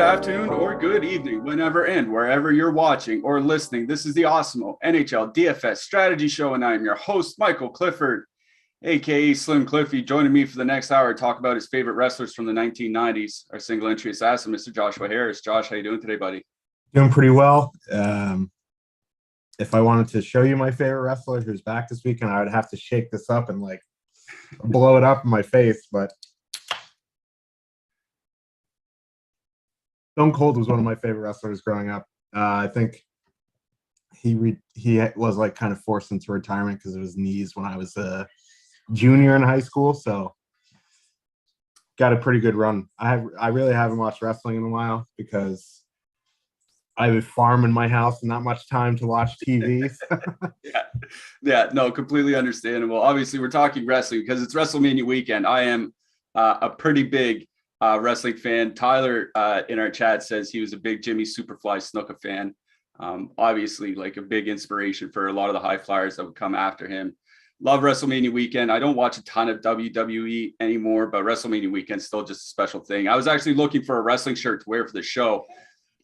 afternoon, or good evening, whenever and wherever you're watching or listening. This is the Awesemo NHL DFS Strategy Show, and I am your host, Michael Clifford, aka Slim Cliffy. Joining me for the next hour to talk about his favorite wrestlers from the 1990s, our single entry assassin, Mr. Joshua Harris. Josh, how you doing today, buddy? Doing pretty well. If I wanted to show you my favorite wrestler who's back this weekend, I would have to shake this up and like blow it up in my face, but Stone Cold was one of my favorite wrestlers growing up. I think he was like kind of forced into retirement because of his knees when I was a junior in high school. So got a pretty good run. I really haven't watched wrestling in a while because I have a farm in my house and not much time to watch TV. Yeah, no, completely understandable. Obviously, we're talking wrestling because it's WrestleMania weekend. I am a pretty big wrestling fan. Tyler in our chat says he was a big Jimmy Superfly Snuka fan. Obviously, like a big inspiration for a lot of the high flyers that would come after him. Love WrestleMania weekend. I don't watch a ton of WWE anymore, but WrestleMania weekend is still just a special thing. I was actually looking for a wrestling shirt to wear for the show.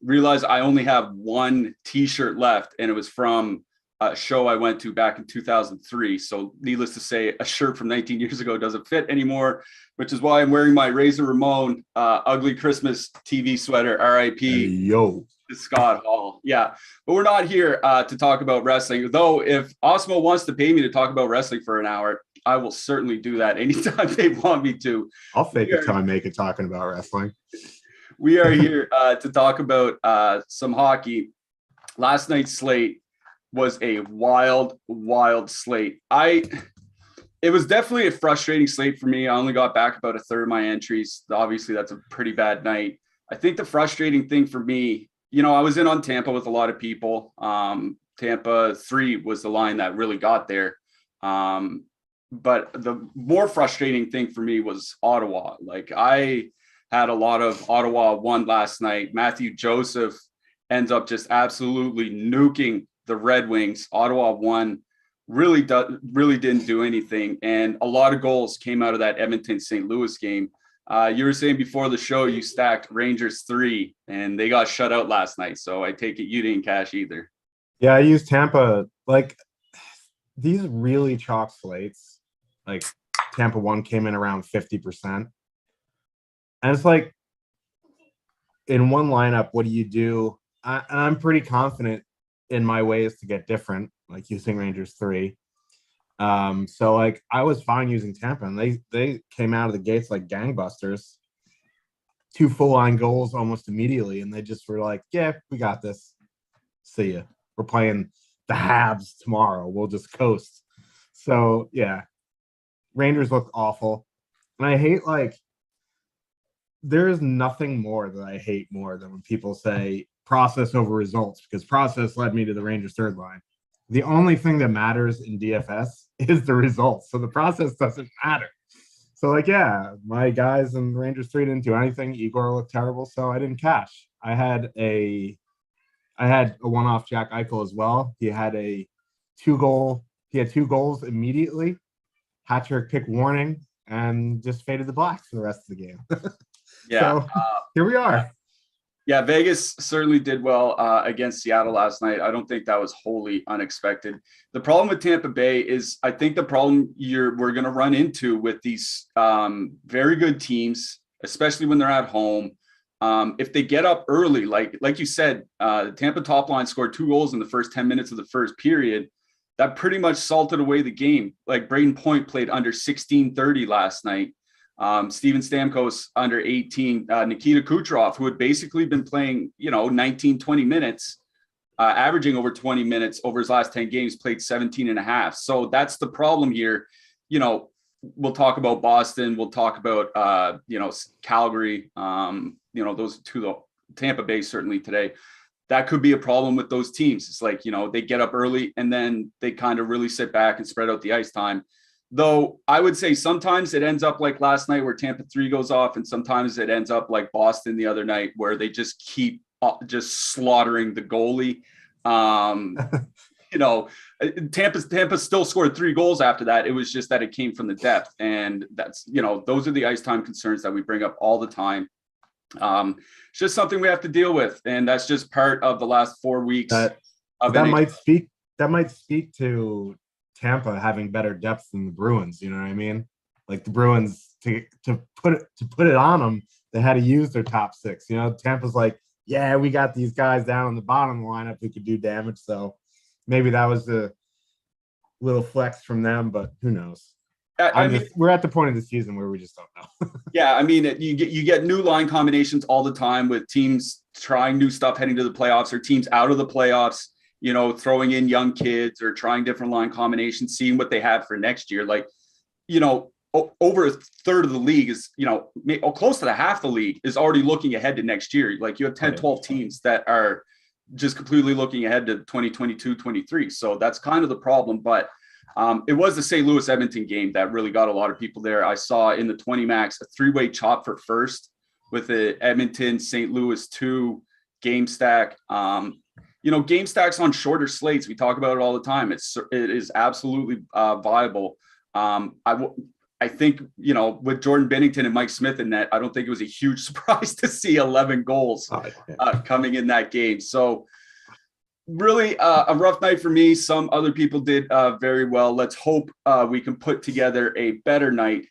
Realized I only have one t-shirt left, and it was from a show I went to back in 2003. So needless to say, a shirt from 19 years ago doesn't fit anymore, which is why I'm wearing my Razor Ramon ugly Christmas TV sweater, RIP. Yo. Scott Hall. Yeah, but we're not here to talk about wrestling. Though if Awesemo wants to pay me to talk about wrestling for an hour, I will certainly do that anytime they want me to. I'll fake it till I make it talking about wrestling. We are here to talk about some hockey. Last night's slate was a wild slate. It was definitely a frustrating slate for me. I only got back about a third of my entries. Obviously, that's a pretty bad night. I think the frustrating thing for me, I was in on Tampa with a lot of people. Tampa 3 was the line that really got there. But the more frustrating thing for me was Ottawa. Like, I had a lot of Ottawa won last night. Matthew Joseph ends up just absolutely nuking the Red Wings. Ottawa won, really didn't do anything. And a lot of goals came out of that Edmonton-St. Louis game. You were saying before the show you stacked Rangers 3, and they got shut out last night. So I take it you didn't cash either. Yeah, I used Tampa. Like, these really chalk slates, like Tampa 1 came in around 50%. And it's like, in one lineup, what do you do? I'm pretty confident in my ways to get different, like using Rangers 3. So like I was fine using Tampa, and they came out of the gates like gangbusters. 2 full-line goals almost immediately, and they just were like, yeah, we got this. See ya. We're playing the Habs tomorrow. We'll just coast. So yeah, Rangers looked awful. And I hate, like, there is nothing more that I hate more than when people say process over results, because process led me to the Rangers third line. The only thing that matters in DFS is the results. So the process doesn't matter. So like, yeah, my guys in Rangers 3 didn't do anything. Igor looked terrible, so I didn't cash. I had a one-off Jack Eichel as well. He had he had 2 goals immediately, hat-trick pick warning, and just faded the black for the rest of the game. Yeah. So here we are. Yeah, Vegas certainly did well against Seattle last night. I don't think that was wholly unexpected. The problem with Tampa Bay is, I think the problem we're going to run into with these very good teams, especially when they're at home, if they get up early, like you said, the Tampa top line scored 2 goals in the first 10 minutes of the first period. That pretty much salted away the game. Like, Braden Point played under 16:30 last night. Steven Stamkos under 18, Nikita Kucherov, who had basically been playing, 19, 20 minutes, averaging over 20 minutes over his last 10 games, played 17 and a half. So that's the problem here. We'll talk about Boston. We'll talk about, Calgary, those 2, Tampa Bay certainly today. That could be a problem with those teams. It's like, they get up early and then they kind of really sit back and spread out the ice time. Though I would say sometimes it ends up like last night where Tampa 3 goes off, and sometimes it ends up like Boston the other night where they just keep just slaughtering the goalie. Tampa still scored 3 goals after that. It was just that it came from the depth. And that's, those are the ice time concerns that we bring up all the time. It's just something we have to deal with, and that's just part of the last 4 weeks. That might speak to Tampa having better depth than the Bruins. You know what I mean? Like the Bruins to put it on them, they had to use their top six. You know, Tampa's like, yeah, we got these guys down on the bottom of the lineup who could do damage. So maybe that was a little flex from them, but who knows? We're at the point of the season where we just don't know. Yeah, I mean, you get new line combinations all the time with teams trying new stuff heading to the playoffs, or teams out of the playoffs, you know, throwing in young kids or trying different line combinations, seeing what they have for next year. Like, you know, over a third of the league is, you know, close to the half the league is already looking ahead to next year. Like you have 10, 12 teams that are just completely looking ahead to 2022, 23. So that's kind of the problem. But it was the St. Louis Edmonton game that really got a lot of people there. I saw in the 20 max a 3-way chop for first with the Edmonton St. Louis 2 game stack. You know, game stacks on shorter slates, we talk about it all the time. It is absolutely viable. I think, you know, with Jordan Binnington and Mike Smith in net, I don't think it was a huge surprise to see 11 goals coming in that game. So really a rough night for me. Some other people did very well. Let's hope we can put together a better night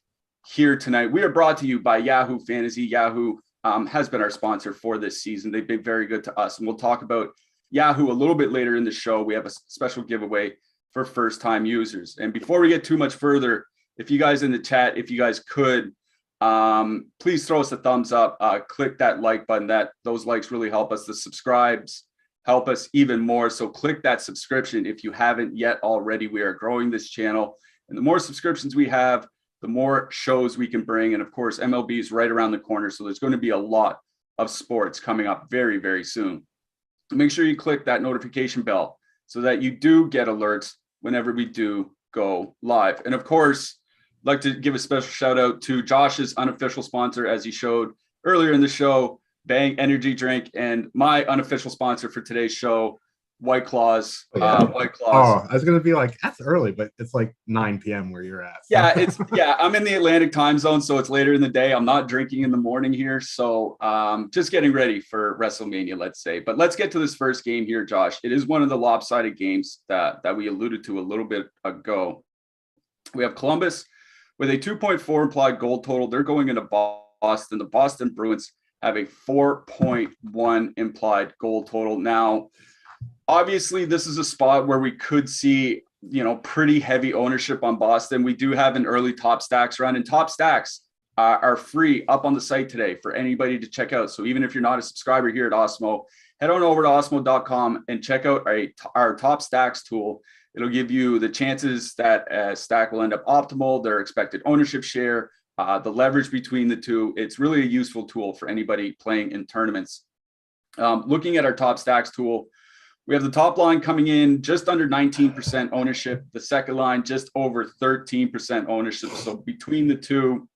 here tonight. We are brought to you by Yahoo Fantasy. Yahoo has been our sponsor for this season. They've been very good to us, and we'll talk about Yahoo a little bit later in the show. We have a special giveaway for first-time users. And before we get too much further, if you guys in the chat, if you guys could, please throw us a thumbs up, click that like button. Those likes really help us. The subscribes help us even more. So click that subscription if you haven't yet already. We are growing this channel, and the more subscriptions we have, the more shows we can bring. And of course, MLB is right around the corner. So there's going to be a lot of sports coming up very, very soon. Make sure you click that notification bell so that you do get alerts whenever we do go live. And of course, I'd like to give a special shout out to Josh's unofficial sponsor, as he showed earlier in the show, Bang Energy Drink, and my unofficial sponsor for today's show, White Claws. White Claws. Oh, I was gonna be like, that's early, but it's like 9 p.m. where you're at. So. Yeah, I'm in the Atlantic time zone, so it's later in the day. I'm not drinking in the morning here, so just getting ready for WrestleMania, let's say. But let's get to this first game here, Josh. It is one of the lopsided games that we alluded to a little bit ago. We have Columbus with a 2.4 implied goal total. They're going into Boston. The Boston Bruins have a 4.1 implied goal total. Now, obviously, this is a spot where we could see, you know, pretty heavy ownership on Boston. We do have an early top stacks run, and top stacks are free up on the site today for anybody to check out. So even if you're not a subscriber here at Awesemo, head on over to awesemo.com and check out our top stacks tool. It'll give you the chances that a stack will end up optimal, their expected ownership share, the leverage between the two. It's really a useful tool for anybody playing in tournaments. Looking at our top stacks tool, we have the top line coming in just under 19% ownership. The second line just over 13% ownership. So between the two,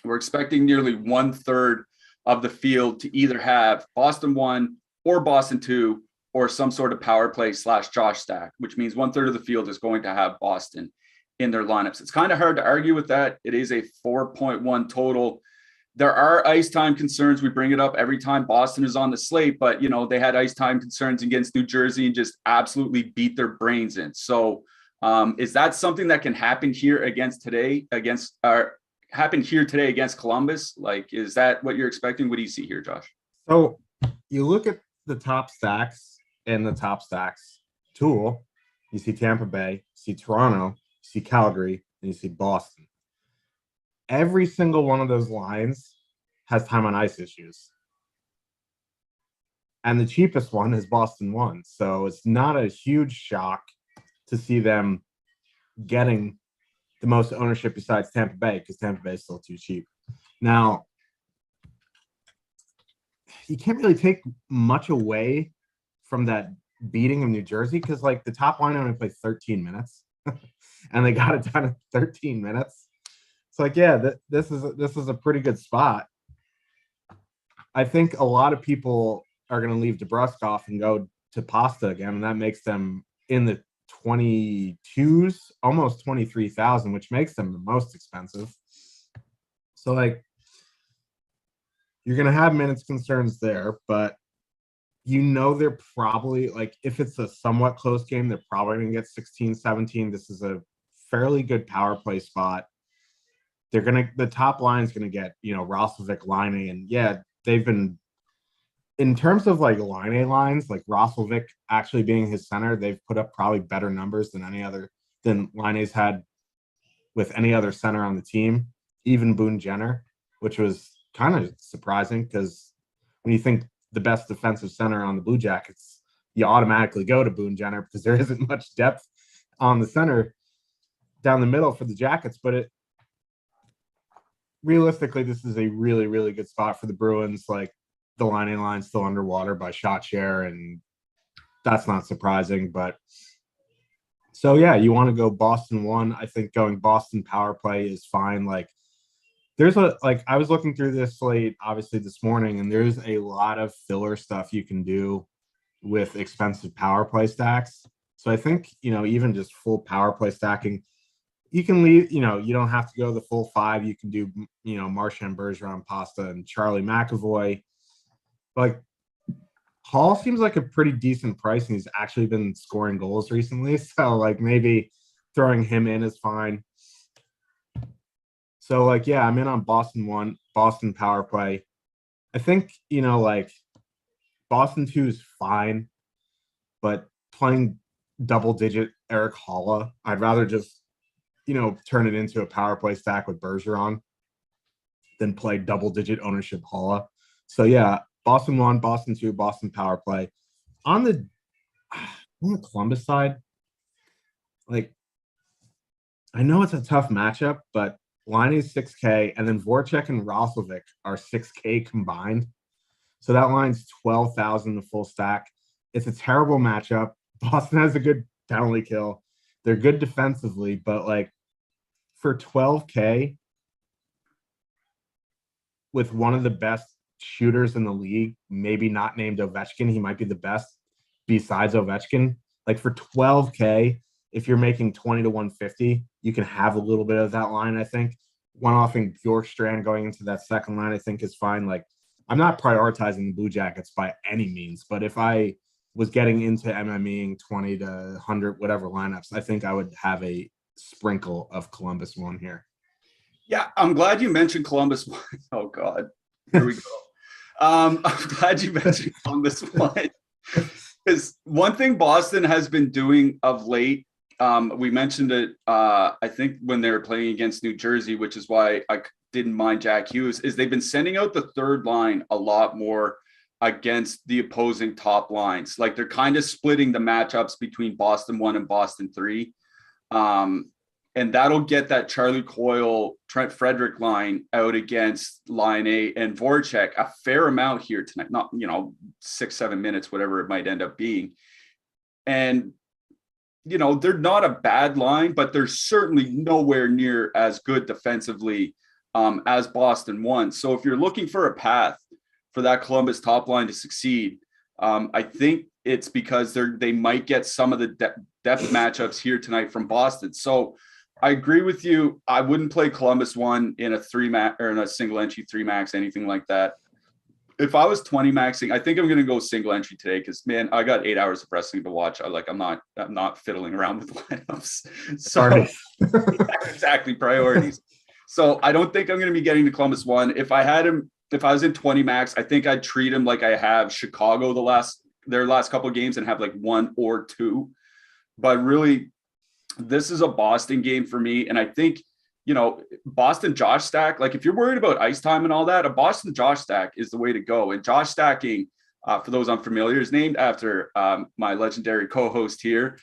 we're expecting nearly 1/3 of the field to either have Boston 1 or Boston 2 or some sort of power play / Josh stack, which means 1/3 of the field is going to have Boston in their lineups. It's kind of hard to argue with that. It is a 4.1 total. There are ice time concerns. We bring it up every time Boston is on the slate, but you know, they had ice time concerns against New Jersey and just absolutely beat their brains in. So is that something that can happen here against Columbus? Like, is that what you're expecting? What do you see here, Josh? So you look at the top stacks in the top stacks tool, you see Tampa Bay, you see Toronto, you see Calgary, and you see Boston. Every single one of those lines has time on ice issues. And the cheapest one is Boston 1. So it's not a huge shock to see them getting the most ownership besides Tampa Bay, because Tampa Bay is still too cheap. Now, you can't really take much away from that beating of New Jersey, because like the top line only played 13 minutes and they got it done in 13 minutes. It's like, yeah, this is a pretty good spot. I think a lot of people are going to leave DeBruskoff and go to Pasta again, and that makes them in the 22s, almost 23,000, which makes them the most expensive. So like, you're going to have minutes concerns there, but they're probably like, if it's a somewhat close game, they're probably going to get 16, 17. This is a fairly good power play spot. The top line is going to get, Roslovic, Line, and yeah, they've been, in terms of like Line lines, like Roslovic actually being his center, they've put up probably better numbers than Line's had with any other center on the team, even Boone Jenner, which was kind of surprising because when you think the best defensive center on the Blue Jackets, you automatically go to Boone Jenner because there isn't much depth on the center down the middle for the Jackets. But realistically, this is a really, really good spot for the Bruins. Like, the line still underwater by shot share, and that's not surprising. But so yeah, you want to go Boston 1. I think going Boston power play is fine. Like, I was looking through this slate obviously this morning, and there's a lot of filler stuff you can do with expensive power play stacks. So I think, even just full power play stacking, you can leave, you don't have to go the full 5. You can do, Marchand, Bergeron, Pasta, and Charlie McAvoy. Like, Hall seems like a pretty decent price, and he's actually been scoring goals recently. So, like, maybe throwing him in is fine. So, like, yeah, I'm in on Boston 1, Boston power play. I think, Boston 2 is fine, but playing double-digit Eric Halla, I'd rather just, turn it into a power play stack with Bergeron than play double-digit ownership Halla. So, yeah, Boston 1, Boston 2, Boston power play. On the Columbus side, like, I know it's a tough matchup, but Line is 6K, and then Voracek and Roslovic are 6K combined. So that line's 12,000 the full stack. It's a terrible matchup. Boston has a good penalty kill. They're good defensively, but like, for 12K with one of the best shooters in the league, maybe not named Ovechkin, he might be the best besides Ovechkin. Like, for 12K, if you're making 20 to 150, you can have a little bit of that line. I think one-offing Bjorkstrand going into that second line, I think, is fine. Like, I'm not prioritizing the Blue Jackets by any means, but if I was getting into MMEing 20 to 100 whatever lineups, I think I would have a sprinkle of Columbus 1 here. Yeah, I'm glad you mentioned Columbus 1. Oh God, here we go. I'm glad you mentioned Columbus 1, because one thing Boston has been doing of late, we mentioned it, I think when they were playing against New Jersey, which is why I didn't mind Jack Hughes, is they've been sending out the third line a lot more against the opposing top lines. Like, they're kind of splitting the matchups between Boston 1 and Boston 3. And that'll get that Charlie Coyle, Trent Frederick line out against Line A and Voracek a fair amount here tonight. Not, 6-7 minutes, whatever it might end up being. And, they're not a bad line, but they're certainly nowhere near as good defensively as Boston 1. So if you're looking for a path for that Columbus top line to succeed, I think it's because they might get some of the depth matchups here tonight from Boston. So I agree with you. I wouldn't play Columbus 1 in a 3-max or in a single entry 3-max, anything like that. If I was 20 maxing, I think I'm going to go single entry today, because, man, I got 8 hours of wrestling to watch. I'm not fiddling around with lineups. So exactly, priorities. So I don't think I'm going to be getting to Columbus 1. If I was in 20 max, I think I'd treat him like I have Chicago their last couple of games and have like 1 or 2. But really, this is a Boston game for me. And I think, Boston Josh stack, like, if you're worried about ice time and all that, a Boston Josh stack is the way to go. And Josh stacking, for those unfamiliar, is named after my legendary co-host here.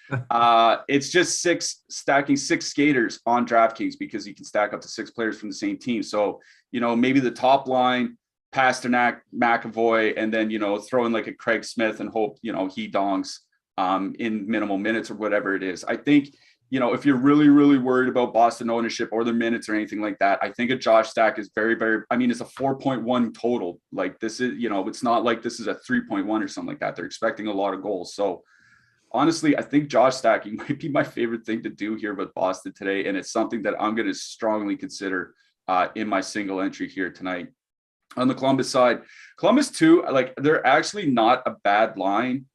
It's just stacking 6 skaters on DraftKings, because you can stack up to 6 players from the same team. So, maybe the top line, Pasternak, McAvoy, and then, throw in like a Craig Smith and hope, he dongs in minimal minutes or whatever it is. I think, if you're really, really worried about Boston ownership or their minutes or anything like that, I think a Josh stack is very, very, it's a 4.1 total. Like, this is, it's not like this is a 3.1 or something like that. They're expecting a lot of goals. So honestly, I think Josh stacking might be my favorite thing to do here with Boston today. And it's something that I'm going to strongly consider in my single entry here tonight. On the Columbus side, Columbus too, like they're actually not a bad line.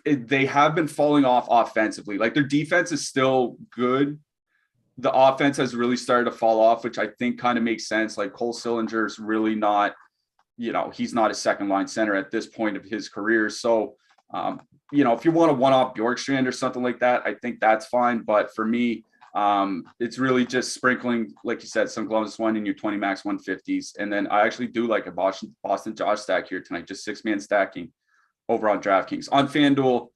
They have been falling off offensively. Like their defense is still good. The offense has really started to fall off, which I think kind of makes sense. Like Cole Sillinger is really not, he's not a second line center at this point of his career. So, if you want a one-off Bjorkstrand or something like that, I think that's fine. But for me, it's really just sprinkling, like you said, some Columbus one in your 20 max 150s. And then I actually do like a Boston Josh stack here tonight, just 6-man stacking over on DraftKings. On FanDuel,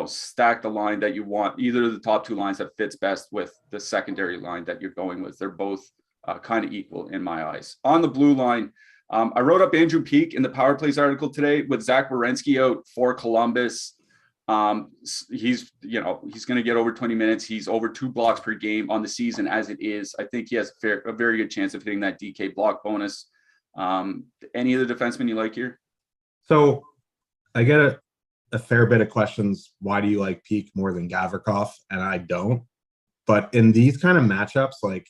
stack the line that you want, either of the top two lines that fits best with the secondary line that you're going with. They're both kind of equal in my eyes. On the blue line, I wrote up Andrew Peeke in the Power Plays article today with Zach Werenski out for Columbus. He's going to get over 20 minutes. He's over 2 blocks per game on the season as it is. I think he has a very good chance of hitting that DK block bonus. Any of the defensemen you like here? So I get a fair bit of questions. Why do you like Peeke more than Gavrikov? And I don't. But in these kind of matchups, like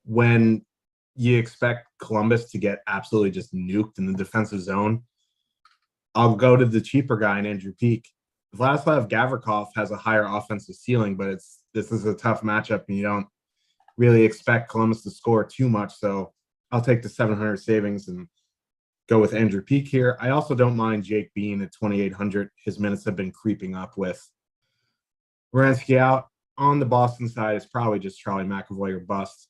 when you expect Columbus to get absolutely just nuked in the defensive zone, I'll go to the cheaper guy in Andrew Peeke. Vladislav Gavrikov has a higher offensive ceiling, but this is a tough matchup, and you don't really expect Columbus to score too much. So I'll take the 700 savings and go with Andrew Peeke here. I also don't mind Jake Bean at 2,800. His minutes have been creeping up with Werenski out. On the Boston side, it's probably just Charlie McAvoy or bust.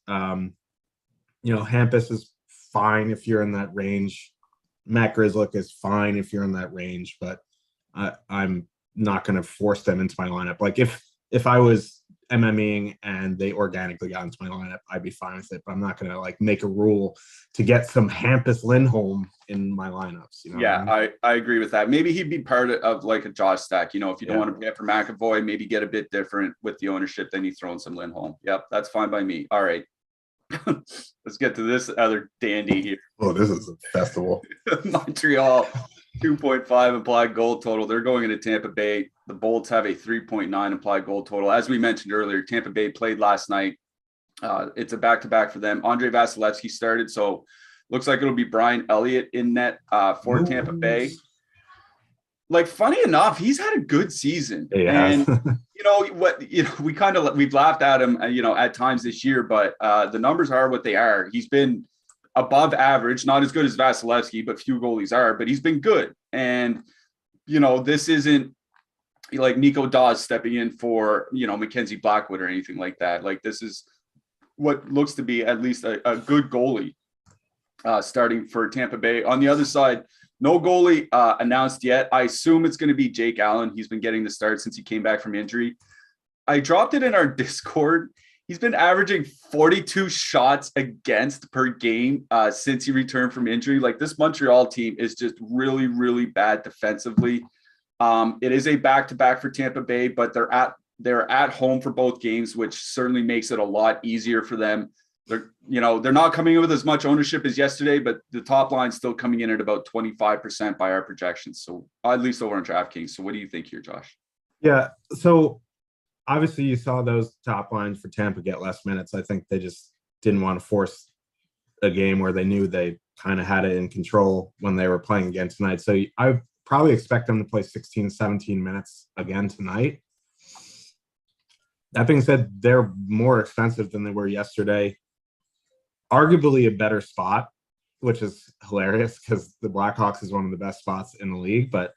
Hampus is fine if you're in that range. Matt Grzelcyk is fine if you're in that range, but I'm not going to force them into my lineup. Like if I was MMing and they organically got into my lineup, I'd be fine with it, but I'm not going to make a rule to get some Hampus Lindholm in my lineups. I agree with that. Maybe he'd be part of like a Josh stack. If you don't want to get for McAvoy, maybe get a bit different with the ownership, then you throw in some Lindholm. Yep, that's fine by me. All right. Let's get to this other dandy here. Oh, this is a festival. Montreal, 2.5 implied goal total. They're going into Tampa Bay. The Bolts have a 3.9 implied goal total. As we mentioned earlier, Tampa Bay played last night. It's a back-to-back for them. Andre Vasilevsky started, so looks like it'll be Brian Elliott in net for Tampa Bay. Like, funny enough, he's had a good season. Yeah. And we've laughed at him, at times this year, but the numbers are what they are. He's been above average, not as good as Vasilevsky, but few goalies are, but he's been good. And, this isn't like Nico Dawes stepping in for, Mackenzie Blackwood or anything like that. Like, this is what looks to be at least a good goalie starting for Tampa Bay. On the other side, no goalie announced yet. I assume it's going to be Jake Allen. He's been getting the start since he came back from injury. I dropped it in our Discord. He's been averaging 42 shots against per game since he returned from injury. Like, this Montreal team is just really, really bad defensively. It is a back-to-back for Tampa Bay, but they're at home for both games, which certainly makes it a lot easier for them. They're not coming in with as much ownership as yesterday, but the top line's still coming in at about 25% by our projections. So at least over on DraftKings. So what do you think here, Josh? Yeah. So obviously you saw those top lines for Tampa get less minutes. I think they just didn't want to force a game where they knew they kind of had it in control when they were playing again tonight. So I probably expect them to play 16, 17 minutes again tonight. That being said, they're more expensive than they were yesterday. Arguably a better spot, which is hilarious because the Blackhawks is one of the best spots in the league. But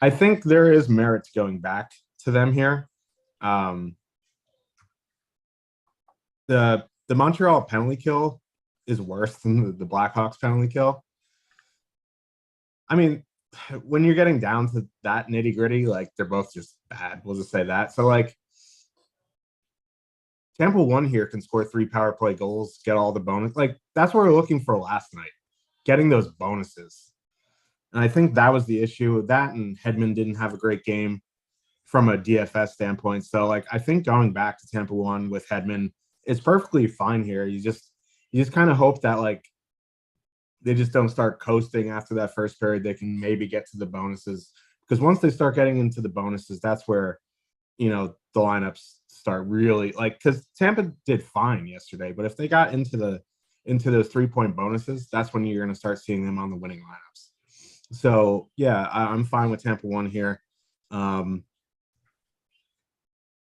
I think there is merit to going back to them here. The Montreal penalty kill is worse than the Blackhawks penalty kill. I mean, when you're getting down to that nitty gritty, like they're both just bad. We'll just say that. So Tampa 1 here can score 3 power play goals, get all the bonus. That's what we're looking for last night, getting those bonuses. And I think that was the issue with that. And Hedman didn't have a great game from a DFS standpoint. So I think going back to Tampa 1 with Hedman is perfectly fine here. You just kind of hope that they just don't start coasting after that first period. They can maybe get to the bonuses, because once they start getting into the bonuses, that's where the lineups start really because Tampa did fine yesterday, but if they got into those 3-point bonuses, that's when you're going to start seeing them on the winning lineups. So yeah, I'm fine with Tampa 1 here.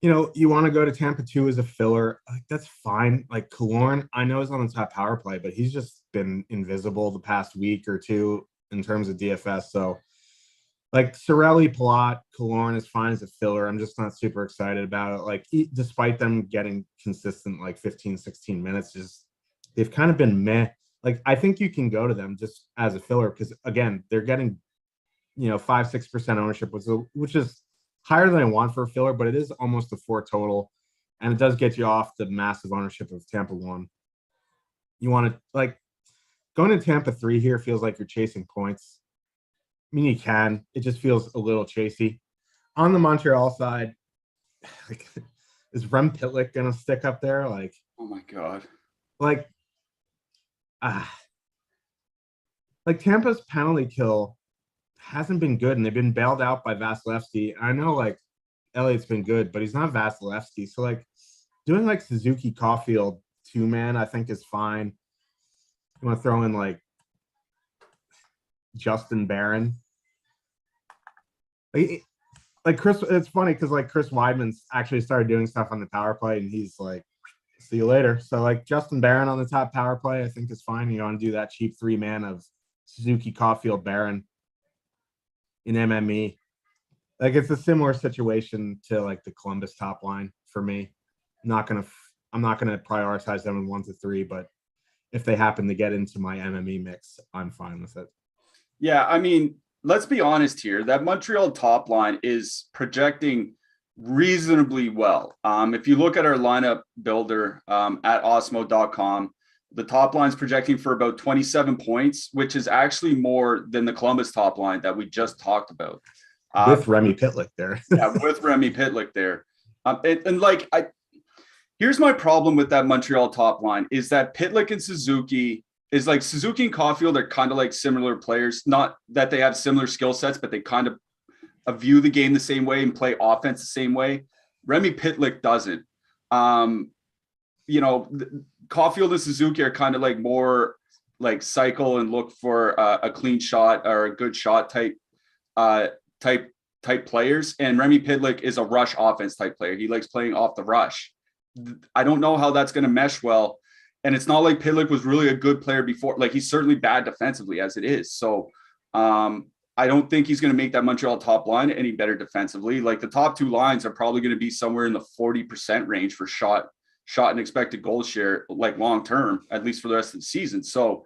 You want to go to Tampa 2 as a filler, that's fine. Like Killorn, I know he's on the top power play, but he's just been invisible the past week or two in terms of DFS. So Cirelli, Palat, Killorn is fine as a filler. I'm just not super excited about it. Despite them getting consistent 15, 16 minutes, they've kind of been meh. I think you can go to them just as a filler because again, they're getting 5-6% ownership, which is higher than I want for a filler, but it is almost a 4 total, and it does get you off the massive ownership of Tampa 1. You want to going to Tampa 3 here feels like you're chasing points. I mean, you can. It just feels a little chasey. On the Montreal side, is Rem Pitlick going to stick up there? Oh my God. Tampa's penalty kill hasn't been good, and they've been bailed out by Vasilevsky. I know Elliott's been good, but he's not Vasilevsky. So doing Suzuki Caulfield 2-man, I think is fine. You want to throw in Justin Barron. Chris, it's funny because Chris Weidman's actually started doing stuff on the power play, and he's see you later. So Justin Barron on the top power play, I think is fine. You want to do that cheap 3-man of Suzuki, Caulfield, Barron in MME. It's a similar situation to the Columbus top line for me. I'm not gonna prioritize them in 1 to 3, but if they happen to get into my MME mix, I'm fine with it. Yeah, I mean, let's be honest here. That Montreal top line is projecting reasonably well. If you look at our lineup builder at Awesemo.com, the top line's projecting for about 27 points, which is actually more than the Columbus top line that we just talked about. With Remy Pitlick there. Yeah, with Remy Pitlick there. Here's my problem with that Montreal top line is that Pitlick and Suzuki is Suzuki and Caulfield are kind of similar players. Not that they have similar skill sets, but they kind of view the game the same way and play offense the same way. Remy Pitlick doesn't. Caulfield and Suzuki are kind of more cycle and look for a clean shot or a good shot type players. And Remy Pitlick is a rush offense type player. He likes playing off the rush. I don't know how that's going to mesh well. And it's not like Pitlick was really a good player before. He's certainly bad defensively as it is. So I don't think he's going to make that Montreal top line any better defensively. The top 2 lines are probably going to be somewhere in the 40% range for shot and expected goal share, long term, at least for the rest of the season. So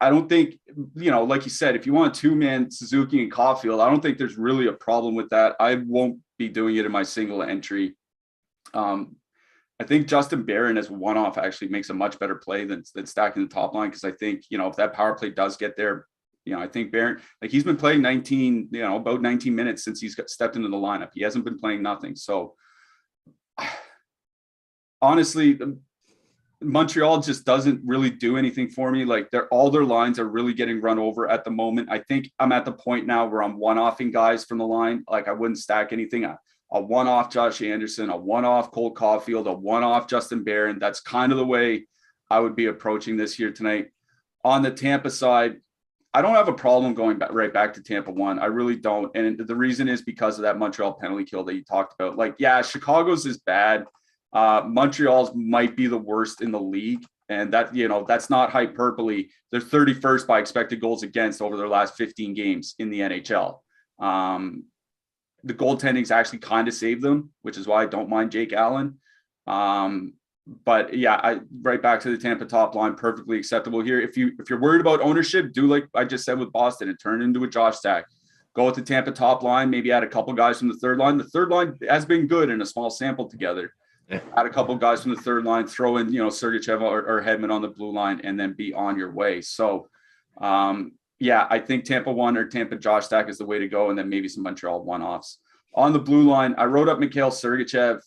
I don't think, like you said, if you want a 2-man Suzuki and Caulfield, I don't think there's really a problem with that. I won't be doing it in my single entry. I think Justin Barron as one-off actually makes a much better play than stacking the top line. Cause I think, if that power play does get there, I think Barron, he's been playing about 19 minutes since he's stepped into the lineup. He hasn't been playing nothing. So honestly, Montreal just doesn't really do anything for me. All their lines are really getting run over at the moment. I think I'm at the point now where I'm one-offing guys from the line. I wouldn't stack anything. A one-off Josh Anderson, a one-off Cole Caulfield, a one-off Justin Barron. That's kind of the way I would be approaching this here tonight. On the Tampa side, I don't have a problem going right back to Tampa 1. I really don't. And the reason is because of that Montreal penalty kill that you talked about. Chicago's is bad. Montreal's might be the worst in the league. And that, that's not hyperbole. They're 31st by expected goals against over their last 15 games in the NHL. The goaltending's actually kind of saved them, which is why I don't mind Jake Allen. But yeah, right back to the Tampa top line, perfectly acceptable here. If you're worried about ownership, do like I just said with Boston and turn it into a Josh stack. Go with the Tampa top line, maybe add a couple guys from the third line. The third line has been good in a small sample together. Yeah. Add a couple guys from the third line, throw in, Sergachev or Hedman on the blue line, and then be on your way. So, yeah, I think Tampa 1 or Tampa Josh stack is the way to go, and then maybe some Montreal one-offs. On the blue line, I wrote up Mikhail Sergachev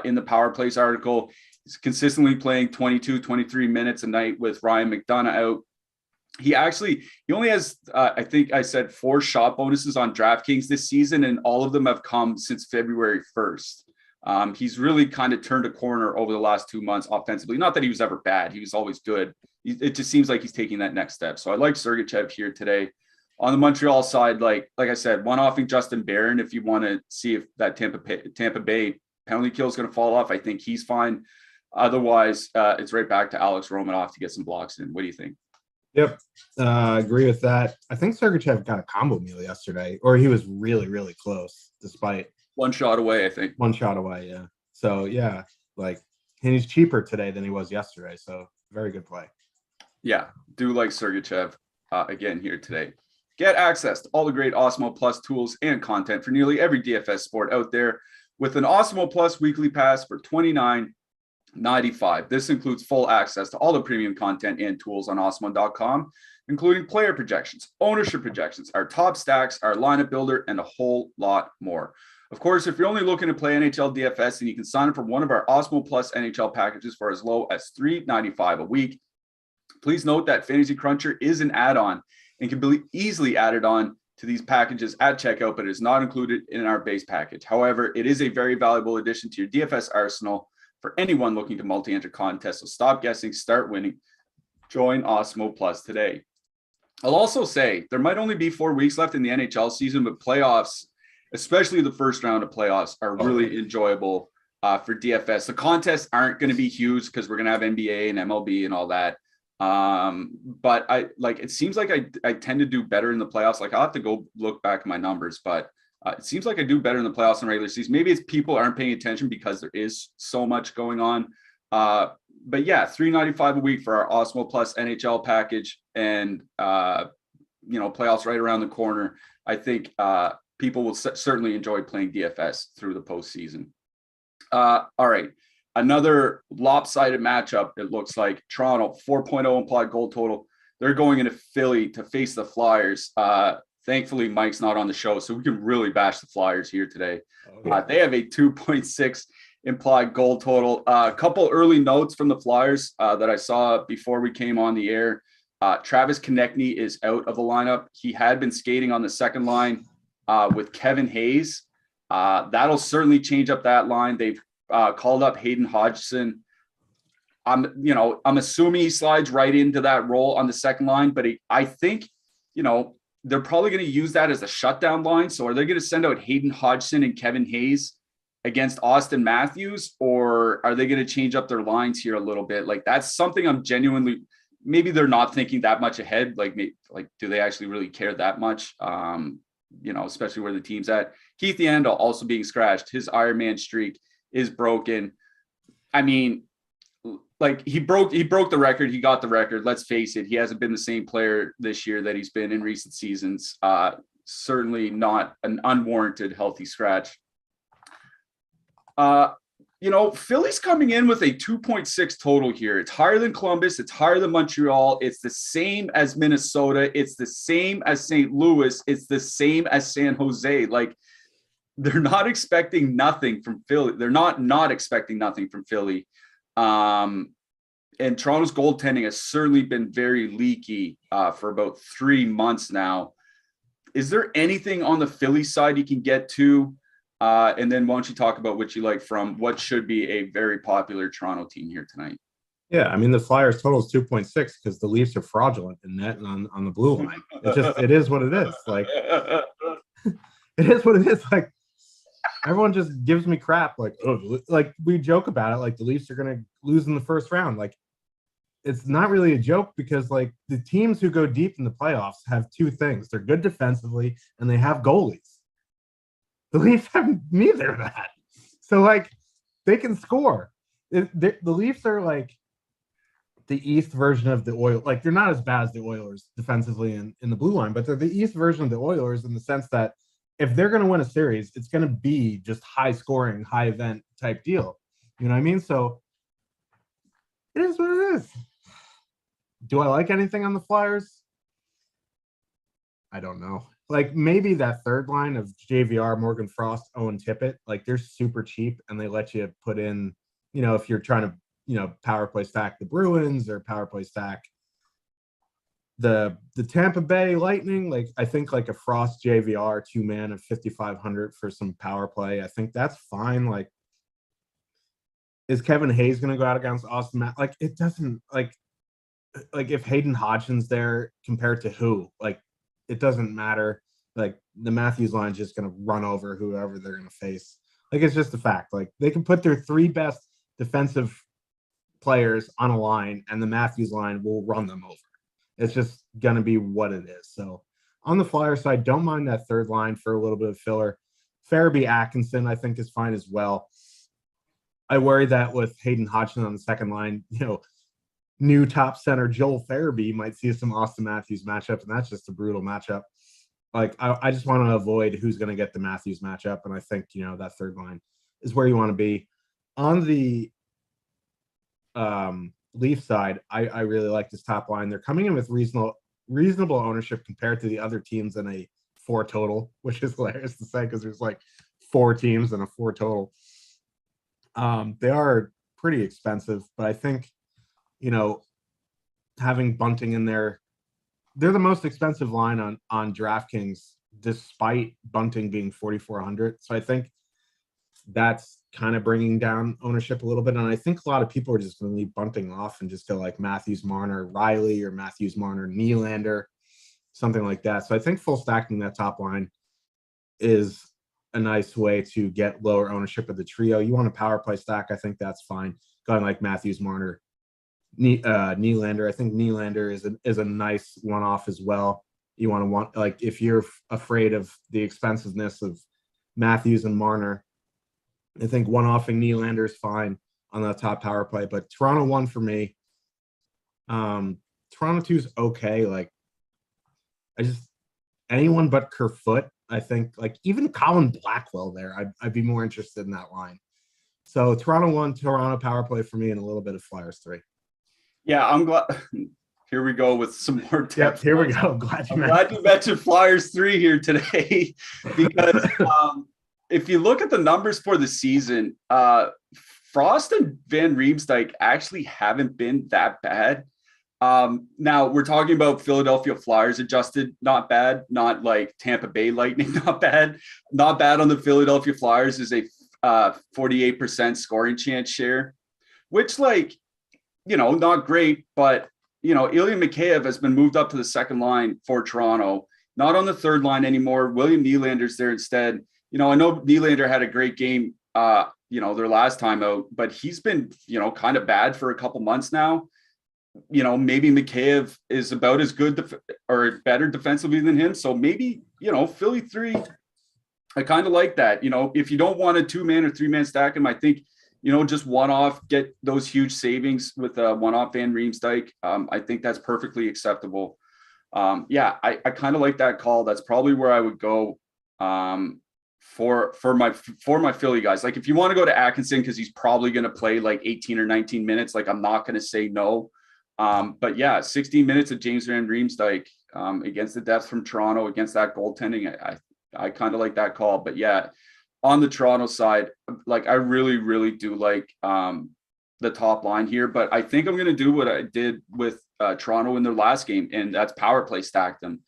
in the Power Plays article. He's consistently playing 22, 23 minutes a night with Ryan McDonough out. He only has, I think I said 4 shot bonuses on DraftKings this season, and all of them have come since February 1st. He's really kind of turned a corner over the last 2 months offensively. Not that he was ever bad. He was always good. It just seems like he's taking that next step. So I like Sergachev here today. On the Montreal side, like I said, one-offing Justin Barron if you want to see if that Tampa Bay penalty kill is going to fall off. I think he's fine. Otherwise, it's right back to Alex Romanov to get some blocks in. What do you think? Yep. Agree with that. I think Sergachev got a combo meal yesterday, or he was really, really close despite 1 shot away, I think. 1 shot away, yeah. So, yeah, and he's cheaper today than he was yesterday. So, very good play. Yeah, do like Sergachev again here today. Get access to all the great Awesemo Plus tools and content for nearly every DFS sport out there with an Awesemo Plus weekly pass for $29.95. This includes full access to all the premium content and tools on Awesemo.com, including player projections, ownership projections, our top stacks, our lineup builder, and a whole lot more. Of course, if you're only looking to play NHL DFS, then you can sign up for one of our Awesemo Plus NHL packages for as low as $3.95 a week. Please note that Fantasy Cruncher is an add-on and can be easily added on to these packages at checkout, but it is not included in our base package. However, it is a very valuable addition to your DFS arsenal for anyone looking to multi-enter contests. So stop guessing, start winning. Join Awesemo Plus today. I'll also say there might only be 4 weeks left in the NHL season, but playoffs, especially the first round of playoffs, are really enjoyable for DFS. The contests aren't going to be huge because we're going to have NBA and MLB and all that. But it seems like I tend to do better in the playoffs. I'll have to go look back at my numbers, but it seems like I do better in the playoffs than regular season. Maybe it's people aren't paying attention because there is so much going on. But yeah, $3.95 a week for our Awesemo Plus NHL package, and playoffs right around the corner. I think people will certainly enjoy playing DFS through the postseason. All right. Another lopsided matchup, it looks like. Toronto, 4.0 implied goal total. They're going into Philly to face the Flyers. Thankfully, Mike's not on the show, so we can really bash the Flyers here today. Okay. They have a 2.6 implied goal total. A couple early notes from the Flyers that I saw before we came on the air. Travis Konechny is out of the lineup. He had been skating on the second line with Kevin Hayes. That'll certainly change up that line. They've called up Hayden Hodgson. I'm assuming he slides right into that role on the second line, but I think, they're probably going to use that as a shutdown line. So are they going to send out Hayden Hodgson and Kevin Hayes against Austin Matthews, or are they going to change up their lines here a little bit? That's something I'm genuinely, maybe they're not thinking that much ahead. Do they actually really care that much? Especially where the team's at. Keith Yandel also being scratched. His Ironman streak is broken. I mean, he broke the record. He got the record. Let's face it. He hasn't been the same player this year that he's been in recent seasons. Certainly not an unwarranted healthy scratch. Philly's coming in with a 2.6 total here. It's higher than Columbus. It's higher than Montreal. It's the same as Minnesota. It's the same as St. Louis. It's the same as San Jose. They're not expecting nothing from Philly. They're not expecting nothing from Philly. And Toronto's goaltending has certainly been very leaky for about 3 months now. Is there anything on the Philly side you can get to? And then why don't you talk about what you like from what should be a very popular Toronto team here tonight? Yeah, I mean, the Flyers total is 2.6 because the Leafs are fraudulent in net and on the blue line. It is what it is. It is what it is. Everyone just gives me crap. We joke about it. The Leafs are going to lose in the first round. It's not really a joke because the teams who go deep in the playoffs have 2 things. They're good defensively and they have goalies. The Leafs have neither of that. So they can score. The Leafs are the East version of the Oilers. They're not as bad as the Oilers defensively in the blue line, but they're the East version of the Oilers in the sense that if they're going to win a series, it's going to be just high scoring, high event type deal. You know what I mean? So it is what it is. Do I like anything on the Flyers? I don't know. Maybe that third line of JVR, Morgan Frost, Owen Tippett, they're super cheap and they let you put in, if you're trying to, power play stack the Bruins or power play stack the Tampa Bay Lightning, like I think like a Frost JVR 2-man at 5,500 for some power play. I think that's fine. Like, is Kevin Hayes going to go out against Austin? Like, it doesn't like if Hayden Hodgson's there compared to who, like, it doesn't matter. Like, the Matthews line is just going to run over whoever they're going to face. Like, it's just a fact. Like, they can put their 3 best defensive players on a line, and the Matthews line will run them over. It's just going to be what it is. So on the Flyer side, don't mind that third line for a little bit of filler. Farabee Atkinson, I think, is fine as well. I worry that with Hayden Hodgson on the second line, new top center Joel Farabee might see some Austin Matthews matchup, and that's just a brutal matchup. Like, I just want to avoid who's going to get the Matthews matchup, and I think, that third line is where you want to be. On the Leaf side, I really like this top line. They're coming in with reasonable ownership compared to the other teams in a 4 total, which is hilarious to say because there's like 4 teams in a 4 total. They are pretty expensive, but I think, having Bunting in there, they're the most expensive line on DraftKings, despite Bunting being 4,400. So I think that's kind of bringing down ownership a little bit. And I think a lot of people are just going to leave Bunting off and just go like Matthews, Marner, Riley, or Matthews, Marner, Nylander, something like that. So I think full stacking that top line is a nice way to get lower ownership of the trio. You want a power play stack, I think that's fine. Going like Matthews, Marner, Nylander. I think Nylander is a nice one-off as well. You want like, if you're afraid of the expensiveness of Matthews and Marner, I think one-offing Nylander is fine on the top power play, but Toronto 1 for me. Toronto 2 is okay. Like, anyone but Kerfoot, I think, like even Colin Blackwell there, I'd be more interested in that line. So Toronto 1, Toronto power play for me, and a little bit of Flyers 3. Yeah, I'm glad. Here we go with some more depth. Yep, here we go. I'm glad you mentioned Flyers 3 here today because if you look at the numbers for the season, Frost and Van Riemsdyk actually haven't been that bad. Now we're talking about Philadelphia Flyers adjusted, not bad, not like Tampa Bay Lightning, not bad. Not bad on the Philadelphia Flyers is a 48% scoring chance share, which not great, but Ilya Mikheyev has been moved up to the second line for Toronto, not on the third line anymore. William Nylander's there instead. I know Nylander had a great game, their last time out, but he's been, kind of bad for a couple months now. Maybe Mikheyev is about as good or better defensively than him. So maybe, Philly 3, I kind of like that. If you don't want a 2-man or 3-man stack him, I think, just one-off, get those huge savings with a one-off Van Riemsdyk. I think that's perfectly acceptable. I kind of like that call. That's probably where I would go for my Philly guys. Like, if you want to go to Atkinson because he's probably going to play like 18 or 19 minutes, like I'm not going to say no. But yeah, 16 minutes of James Van Riemsdyk against the depth from Toronto, against that goaltending, I kind of like that call. But yeah, on the Toronto side, like I really, really do like the top line here. But I think I'm going to do what I did with Toronto in their last game, and that's power play stack them.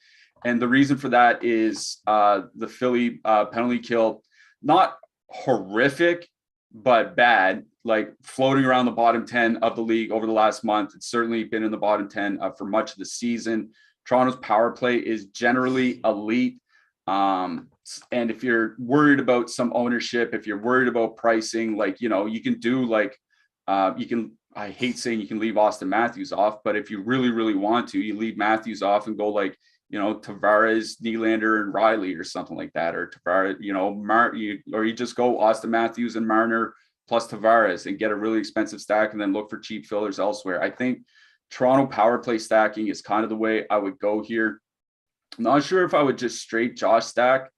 And the reason for that is the Philly penalty kill, not horrific, but bad, like floating around the bottom 10 of the league over the last month. It's certainly been in the bottom 10 for much of the season. Toronto's power play is generally elite. And if you're worried about some ownership, if you're worried about pricing, like, you can do I hate saying you can leave Austin Matthews off, but if you really, really want to, you leave Matthews off and go like, Tavares, Nylander, and Riley or something like that, or Tavares, or you just go Austin Matthews and Marner plus Tavares and get a really expensive stack and then look for cheap fillers elsewhere. I think Toronto power play stacking is kind of the way I would go here. I'm not sure if I would just straight Josh stack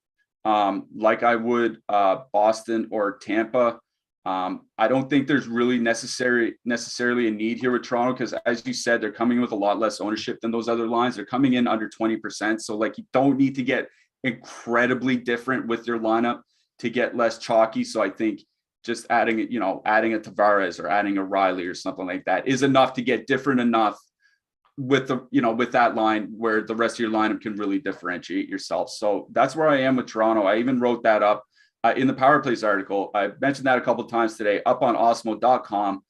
like I would Boston or Tampa. I don't think there's really necessarily a need here with Toronto because, as you said, they're coming in with a lot less ownership than those other lines. They're coming in under 20%. So, like, you don't need to get incredibly different with your lineup to get less chalky. So I think just adding a Tavares or adding a Riley or something like that is enough to get different enough with that line where the rest of your lineup can really differentiate yourself. So that's where I am with Toronto. I even wrote that up in the Power Plays article. I mentioned that a couple of times today up on Awesemo.com.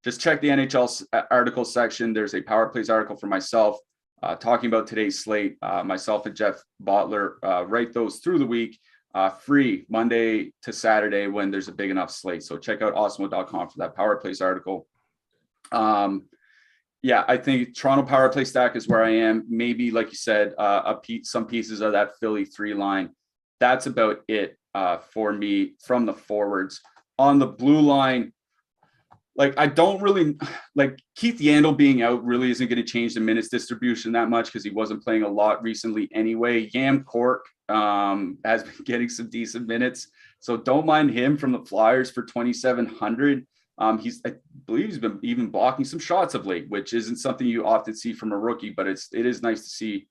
Just check the NHL article section. There's a Power Plays article for myself talking about today's slate. Myself and Jeff Bottler write those through the week, free Monday to Saturday when there's a big enough slate. So check out Awesemo.com for that Power Plays article. Yeah, I think Toronto power play stack is where I am. Maybe, like you said, some pieces of that Philly 3 line. That's about it for me from the forwards. On the blue line, like I don't really like Keith Yandel being out really isn't going to change the minutes distribution that much because he wasn't playing a lot recently anyway. Yam Cork has been getting some decent minutes, so don't mind him from the Flyers for 2,700. I believe he's been even blocking some shots of late, which isn't something you often see from a rookie, but it is nice to see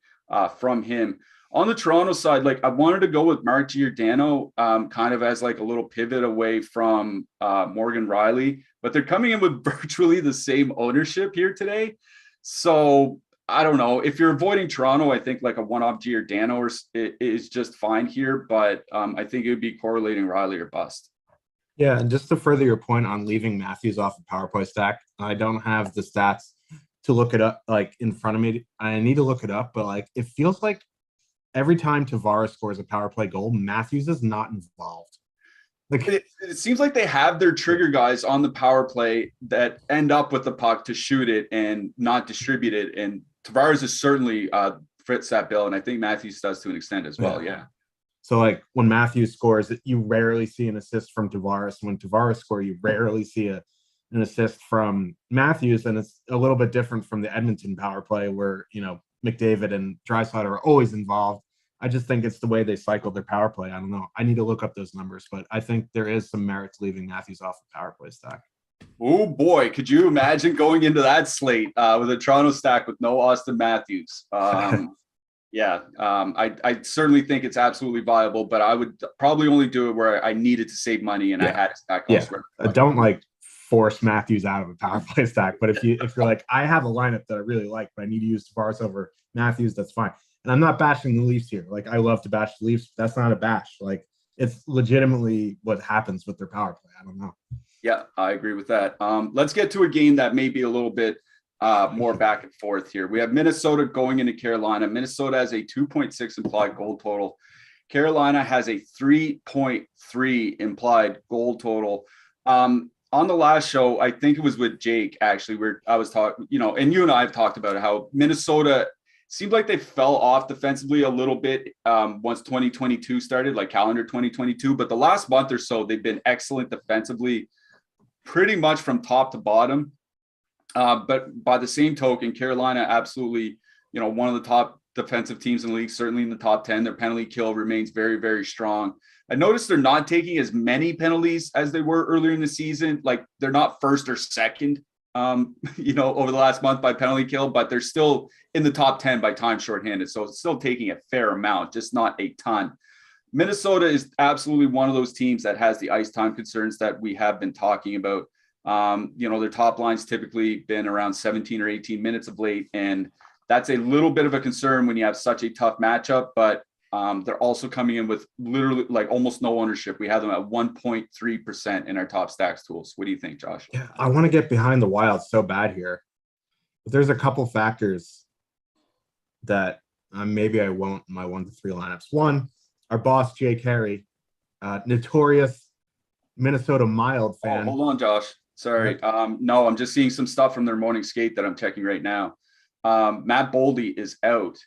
from him. On the Toronto side, like I wanted to go with Mark Giordano kind of as like a little pivot away from Morgan Riley, but they're coming in with virtually the same ownership here today. So I don't know. If you're avoiding Toronto, I think like a one-off Giordano is just fine here, but I think it would be correlating Riley or bust. Yeah, and just to further your point on leaving Matthews off the power play stack, I don't have the stats to look it up like in front of me. I need to look it up, but like it feels like every time Tavares scores a power play goal, Matthews is not involved. Like it seems like they have their trigger guys on the power play that end up with the puck to shoot it and not distribute it. And Tavares is certainly fits that bill, and I think Matthews does to an extent as well. Yeah. So, like, when Matthews scores, you rarely see an assist from Tavares. When Tavares scores, you rarely see an assist from Matthews. And it's a little bit different from the Edmonton power play where, McDavid and Draisaitl are always involved. I just think it's the way they cycle their power play. I don't know. I need to look up those numbers, but I think there is some merit to leaving Matthews off the power play stack. Oh, boy. Could you imagine going into that slate with a Toronto stack with no Austin Matthews? Yeah, I certainly think it's absolutely viable, but I would probably only do it where I needed to save money and I had to stack elsewhere. Don't like force Matthews out of a power play stack, but if you're like, I have a lineup that I really like, but I need to use Tavares over Matthews, that's fine. And I'm not bashing the Leafs here. Like I love to bash the Leafs. That's not a bash. Like it's legitimately what happens with their power play. I don't know. Yeah, I agree with that. Let's get to a game that may be a little bit more back and forth here. We have Minnesota going into Carolina. Minnesota has a 2.6 implied goal total. Carolina has a 3.3 implied goal total. On the last show, I think it was with Jake, actually, where I was talking, and you and I have talked about how Minnesota seemed like they fell off defensively a little bit once 2022 started, like calendar 2022. But the last month or so, they've been excellent defensively, pretty much from top to bottom. But by the same token, Carolina absolutely, one of the top defensive teams in the league, certainly in the top 10. Their penalty kill remains very, very strong. I noticed they're not taking as many penalties as they were earlier in the season. Like they're not first or second, over the last month by penalty kill, but they're still in the top 10 by time shorthanded. So it's still taking a fair amount, just not a ton. Minnesota is absolutely one of those teams that has the ice time concerns that we have been talking about. Their top line's typically been around 17 or 18 minutes of late, and that's a little bit of a concern when you have such a tough matchup, but they're also coming in with literally like almost no ownership. We have them at 1.3% in our top stacks tools. What do you think, Josh? Yeah, I want to get behind the Wild so bad here. But there's a couple factors that maybe I won't in my 1 to 3 lineups. One, our boss, Jake Harry, notorious Minnesota Mild fan. Oh, hold on, Josh. Sorry. No, I'm just seeing some stuff from their morning skate that I'm checking right now. Matt Boldy is out,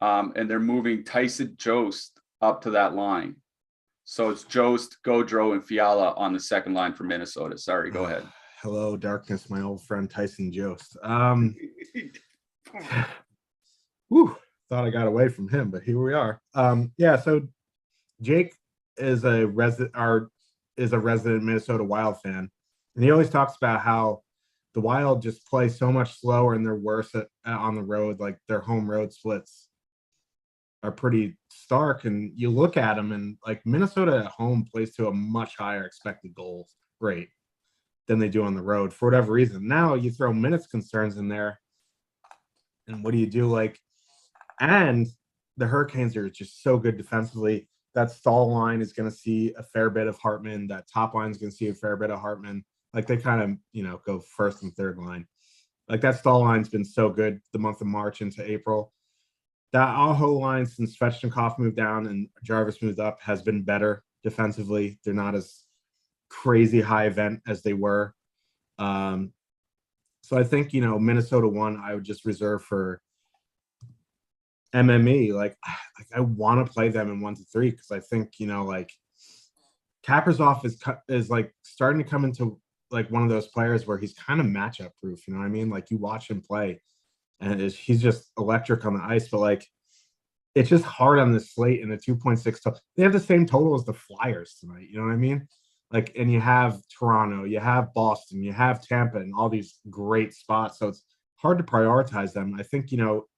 and they're moving Tyson Jost up to that line. So it's Jost, Gaudreau, and Fiala on the second line for Minnesota. Sorry, go ahead. Hello, darkness, my old friend Tyson Jost. Thought I got away from him, but here we are. So Jake is a resident Minnesota Wild fan. And he always talks about how the Wild just play so much slower and they're worse on the road. Like their home road splits are pretty stark. And you look at them and like Minnesota at home plays to a much higher expected goals rate than they do on the road for whatever reason. Now you throw minutes concerns in there. And what do you do? Like, and the Hurricanes are just so good defensively. That stall line is going to see a fair bit of Hartman. That top line is going to see a fair bit of Hartman. Like they kind of, go first and third line. Like that stall line's been so good the month of March into April. That Aho line since Svechnikov moved down and Jarvis moved up has been better defensively. They're not as crazy high event as they were. So I think, Minnesota 1, I would just reserve for MME. Like I want to play them in 1 to 3 because I think, like Kaprizov is like starting to come into like one of those players where he's kind of matchup proof. You know what I mean? Like you watch him play and he's just electric on the ice, but like it's just hard on the slate in the 2.6 total. They have the same total as the Flyers tonight. You know what I mean? Like, and you have Toronto, you have Boston, you have Tampa, and all these great spots. So it's hard to prioritize them. I think,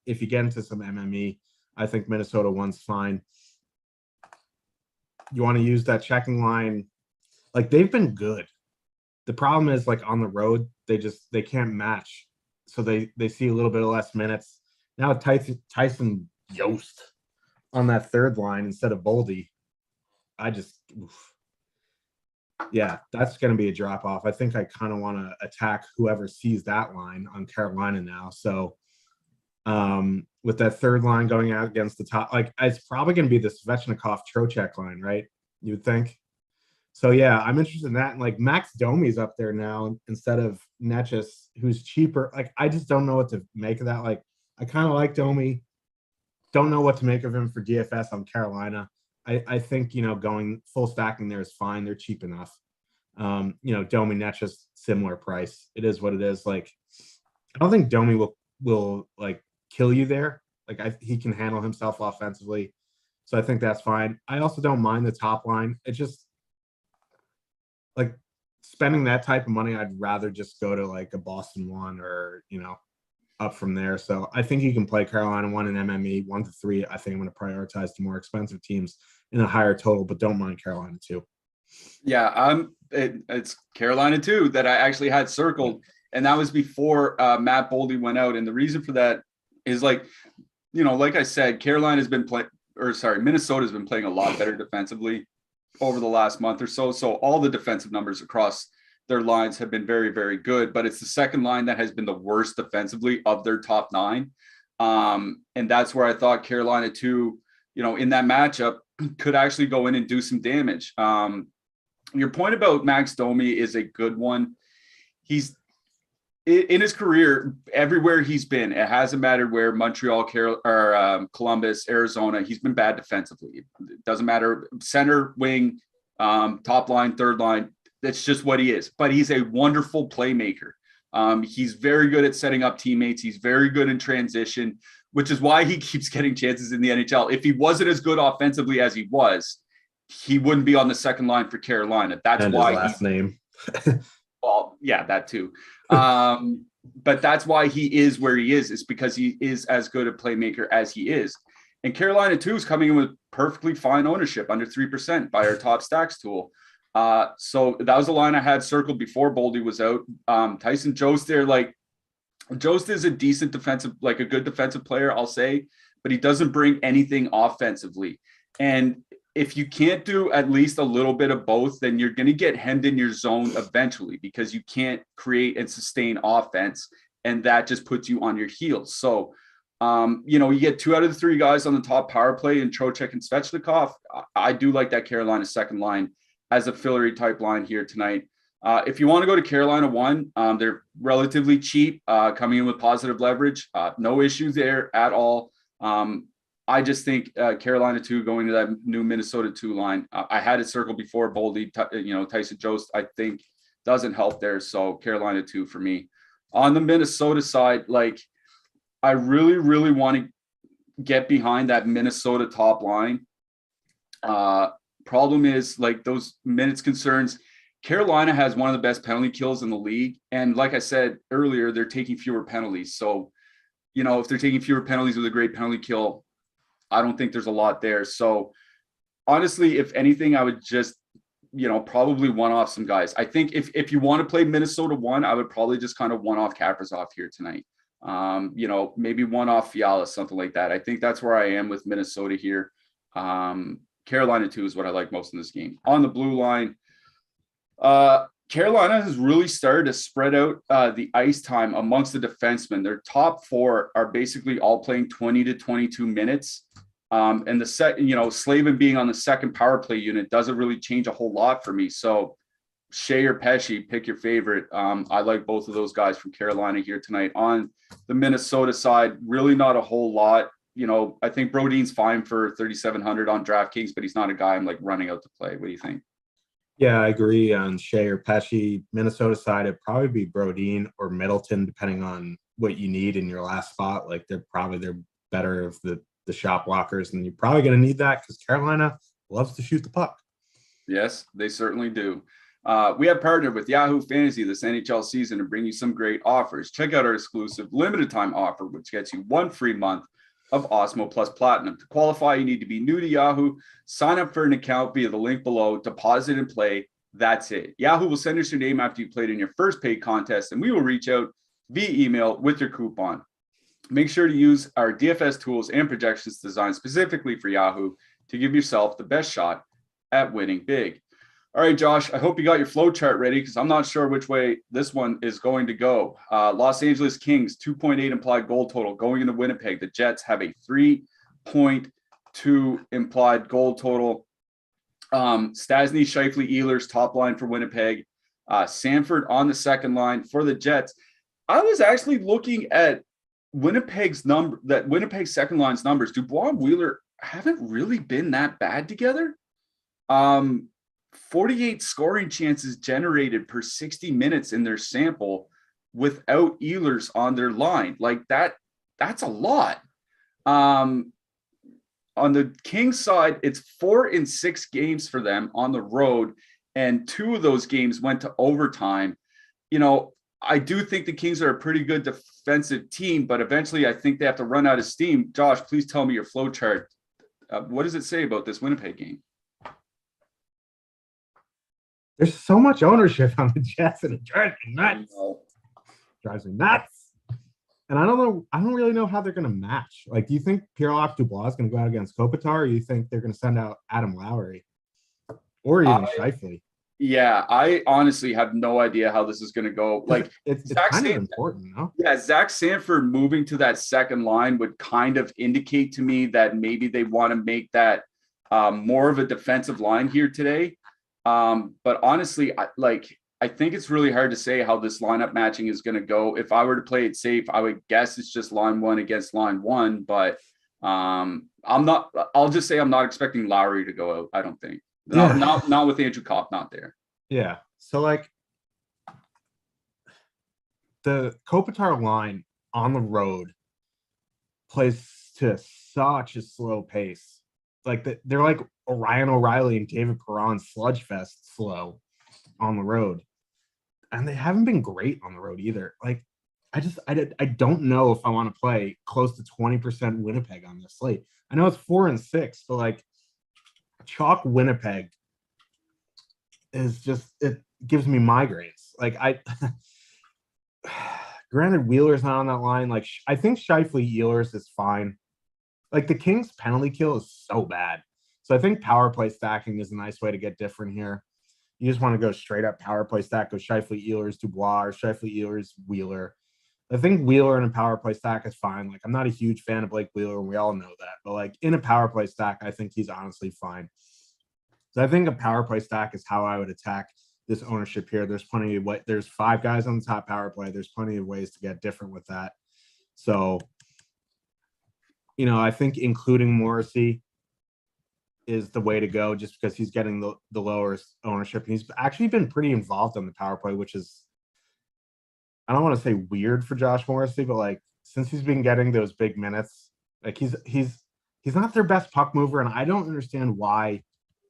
if you get into some MME, I think Minnesota 1's fine. You want to use that checking line. Like they've been good. The problem is like on the road, they can't match. So they see a little bit of less minutes. Now Tyson Yost on that third line instead of Boldy. Yeah, that's going to be a drop off. I think I kind of want to attack whoever sees that line on Carolina now. So with that third line going out against the top, like it's probably going to be the Svechnikov Trocheck line, right? You would think. So yeah, I'm interested in that. And like Max Domi's up there now instead of Netchus, who's cheaper. Like I just don't know what to make of that. Like I kind of like Domi. Don't know what to make of him for DFS on Carolina. I think, going full stacking there is fine. They're cheap enough. Domi, Netchus, similar price. It is what it is. Like, I don't think Domi will like kill you there. Like he can handle himself offensively. So I think that's fine. I also don't mind the top line. It's just like spending that type of money. I'd rather just go to like a Boston 1 or, up from there. So I think you can play Carolina 1 and MME 1 to 3. I think I'm going to prioritize the more expensive teams in a higher total, but don't mind Carolina 2. Yeah, it's Carolina 2 that I actually had circled, and that was before Matt Boldy went out. And the reason for that is like I said, Minnesota's been playing a lot better defensively over the last month or so. So all the defensive numbers across their lines have been very, very good, but it's the second line that has been the worst defensively of their top 9. And that's where I thought Carolina 2, in that matchup could actually go in and do some damage. Your point about Max Domi is a good one. He's in his career, everywhere he's been, it hasn't mattered where, Montreal, Columbus, Arizona, he's been bad defensively. It doesn't matter, center, wing, top line, third line. That's just what he is. But he's a wonderful playmaker. He's very good at setting up teammates. He's very good in transition, which is why he keeps getting chances in the NHL. If he wasn't as good offensively as he was, he wouldn't be on the second line for Carolina. That's and why his last name. Well, yeah, that too. But that's why he is where he is because he is as good a playmaker as he is. And Carolina 2 is coming in with perfectly fine ownership, under 3% by our top stacks tool. So that was the line I had circled before Boldy was out. Tyson Jost there, like Jost is a decent defensive, like a good defensive player, I'll say, but he doesn't bring anything offensively. And if you can't do at least a little bit of both, then you're going to get hemmed in your zone eventually because you can't create and sustain offense. And that just puts you on your heels. So, you get 2 out of the 3 guys on the top power play in Trocheck and Svechnikov. I do like that Carolina second line as a fillery type line here tonight. If you want to go to Carolina 1, they're relatively cheap, coming in with positive leverage. No issues there at all. I just think Carolina 2 going to that new Minnesota 2 line. I had it circled before Boldy, Tyson Jost, I think doesn't help there. So Carolina 2 for me. On the Minnesota side, like I really, really want to get behind that Minnesota top line. Problem is like those minutes concerns. Carolina has one of the best penalty kills in the league. And like I said earlier, they're taking fewer penalties. So, if they're taking fewer penalties with a great penalty kill, I don't think there's a lot there. So honestly, if anything, I would just, probably one off some guys. I think if you want to play Minnesota 1, I would probably just kind of one off Kaprizov here tonight. Maybe one off Fiala, something like that. I think that's where I am with Minnesota here. Carolina too is what I like most in this game. On the blue line, Carolina has really started to spread out the ice time amongst the defensemen. Their top four are basically all playing 20 to 22 minutes. And Slavin being on the second power play unit doesn't really change a whole lot for me. So Shea or Pesci, pick your favorite. I like both of those guys from Carolina here tonight. On the Minnesota side, really not a whole lot. I think Brodin's fine for 3,700 on DraftKings, but he's not a guy I'm like running out to play. What do you think? Yeah, I agree on Shea or Pesci. Minnesota side, it'd probably be Brodin or Middleton, depending on what you need in your last spot. Like they're better of the shot blockers, and you're probably going to need that because Carolina loves to shoot the puck. Yes, they certainly do. We have partnered with Yahoo Fantasy this NHL season to bring you some great offers. Check out our exclusive limited time offer, which gets you 1 free month of Awesemo Plus Platinum. To qualify, you need to be new to Yahoo. Sign up for an account via the link below, deposit and play. That's it. Yahoo will send us your name after you played in your first paid contest, and we will reach out via email with your coupon. Make sure to use our DFS tools and projections designed specifically for Yahoo to give yourself the best shot at winning big. All right, Josh, I hope you got your flow chart ready because I'm not sure which way this one is going to go. Los Angeles Kings, 2.8 implied goal total going into Winnipeg. The Jets have a 3.2 implied goal total. Stasny, Scheifele, Ehlers, top line for Winnipeg. Sanford on the second line for the Jets. I was actually looking at Winnipeg's Winnipeg second line's numbers. Dubois and Wheeler haven't really been that bad together. 48 scoring chances generated per 60 minutes in their sample without Ehlers on their line. Like that's a lot. On the Kings side, it's 4 in 6 games for them on the road, and 2 of those games went to overtime. I do think the Kings are a pretty good defensive team, but eventually I think they have to run out of steam. Josh, please tell me your flow chart. What does it say about this Winnipeg game? There's so much ownership on the Jets, and it drives me nuts. And I don't really know how they're going to match. Like, do you think Pierre-Luc Dubois is going to go out against Kopitar, or you think they're going to send out Adam Lowry or even Scheifele? Yeah, I honestly have no idea how this is going to go. Like, it's kind of important, no? Yeah, Zach Sanford moving to that second line would kind of indicate to me that maybe they want to make that more of a defensive line here today. But honestly, I think it's really hard to say how this lineup matching is going to go. If I were to play it safe, I would guess it's just line one against line one. But I'll just say I'm not expecting Lowry to go out. I don't think. Not with Andrew Kopp not there. Yeah. So like the Kopitar line on the road plays to such a slow pace. Like they're like Ryan O'Reilly and David Perron sludge fest slow on the road. And they haven't been great on the road either. Like I don't know if I want to play close to 20% Winnipeg on this slate. I know it's 4 and 6, but like chalk Winnipeg is just, it gives me migraines. Like granted Wheeler's not on that line. Like I think Scheifele Ehlers is fine. Like the Kings penalty kill is so bad. So I think power play stacking is a nice way to get different here. You just want to go straight up power play stack, go Scheifele Ehlers Dubois or Scheifele Ehlers Wheeler. I think Wheeler in a power play stack is fine. Like I'm not a huge fan of Blake Wheeler, and we all know that. But like in a power play stack, I think he's honestly fine. So I think a power play stack is how I would attack this ownership here. There's plenty of there's 5 guys on the top power play. There's plenty of ways to get different with that. So, I think including Morrissey is the way to go just because he's getting the lower ownership. And he's actually been pretty involved on the power play, which is, I don't want to say weird for Josh Morrissey, but like since he's been getting those big minutes, like he's not their best puck mover, and I don't understand why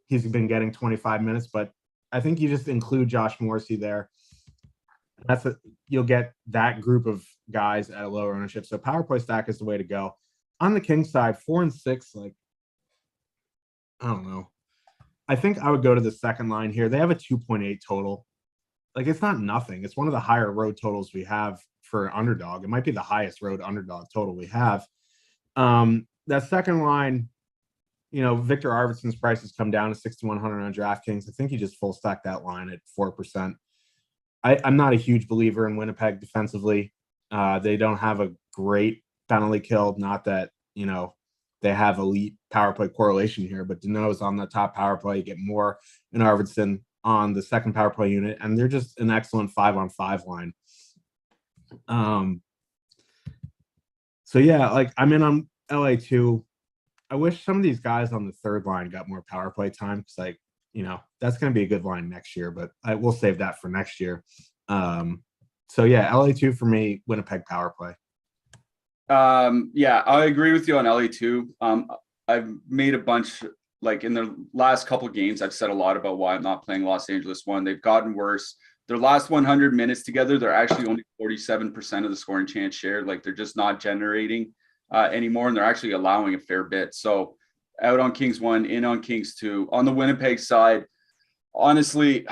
he's been getting 25 minutes, but I think you just include Josh Morrissey there. You'll get that group of guys at a lower ownership. So power play stack is the way to go. On the Kings side, 4 and 6, like I don't know. I think I would go to the second line here. They have a 2.8 total. like it's not nothing. It's one of the higher road totals we have for underdog. It might be the highest road underdog total we have. That second line, Victor Arvidsson's price has come down to 6,100 on DraftKings. I think he just full stacked that line at 4%. I'm not a huge believer in Winnipeg defensively. They don't have a great penalty kill. Not that, they have elite power play correlation here, but Danault's on the top power play. You get more in Arvidsson on the second power play unit, and they're just an excellent 5-on-5 line. So yeah, like I'm in on LA too. I wish some of these guys on the third line got more power play time because, that's going to be a good line next year, but I will save that for next year. So yeah, LA 2 for me, Winnipeg power play. Yeah, I agree with you on LA 2. I've made a bunch, like in the last couple of games, I've said a lot about why I'm not playing Los Angeles 1. They've gotten worse. Their last 100 minutes together, they're actually only 47% of the scoring chance share. Like they're just not generating anymore, and they're actually allowing a fair bit. So out on Kings 1, in on Kings 2. On the Winnipeg side, honestly,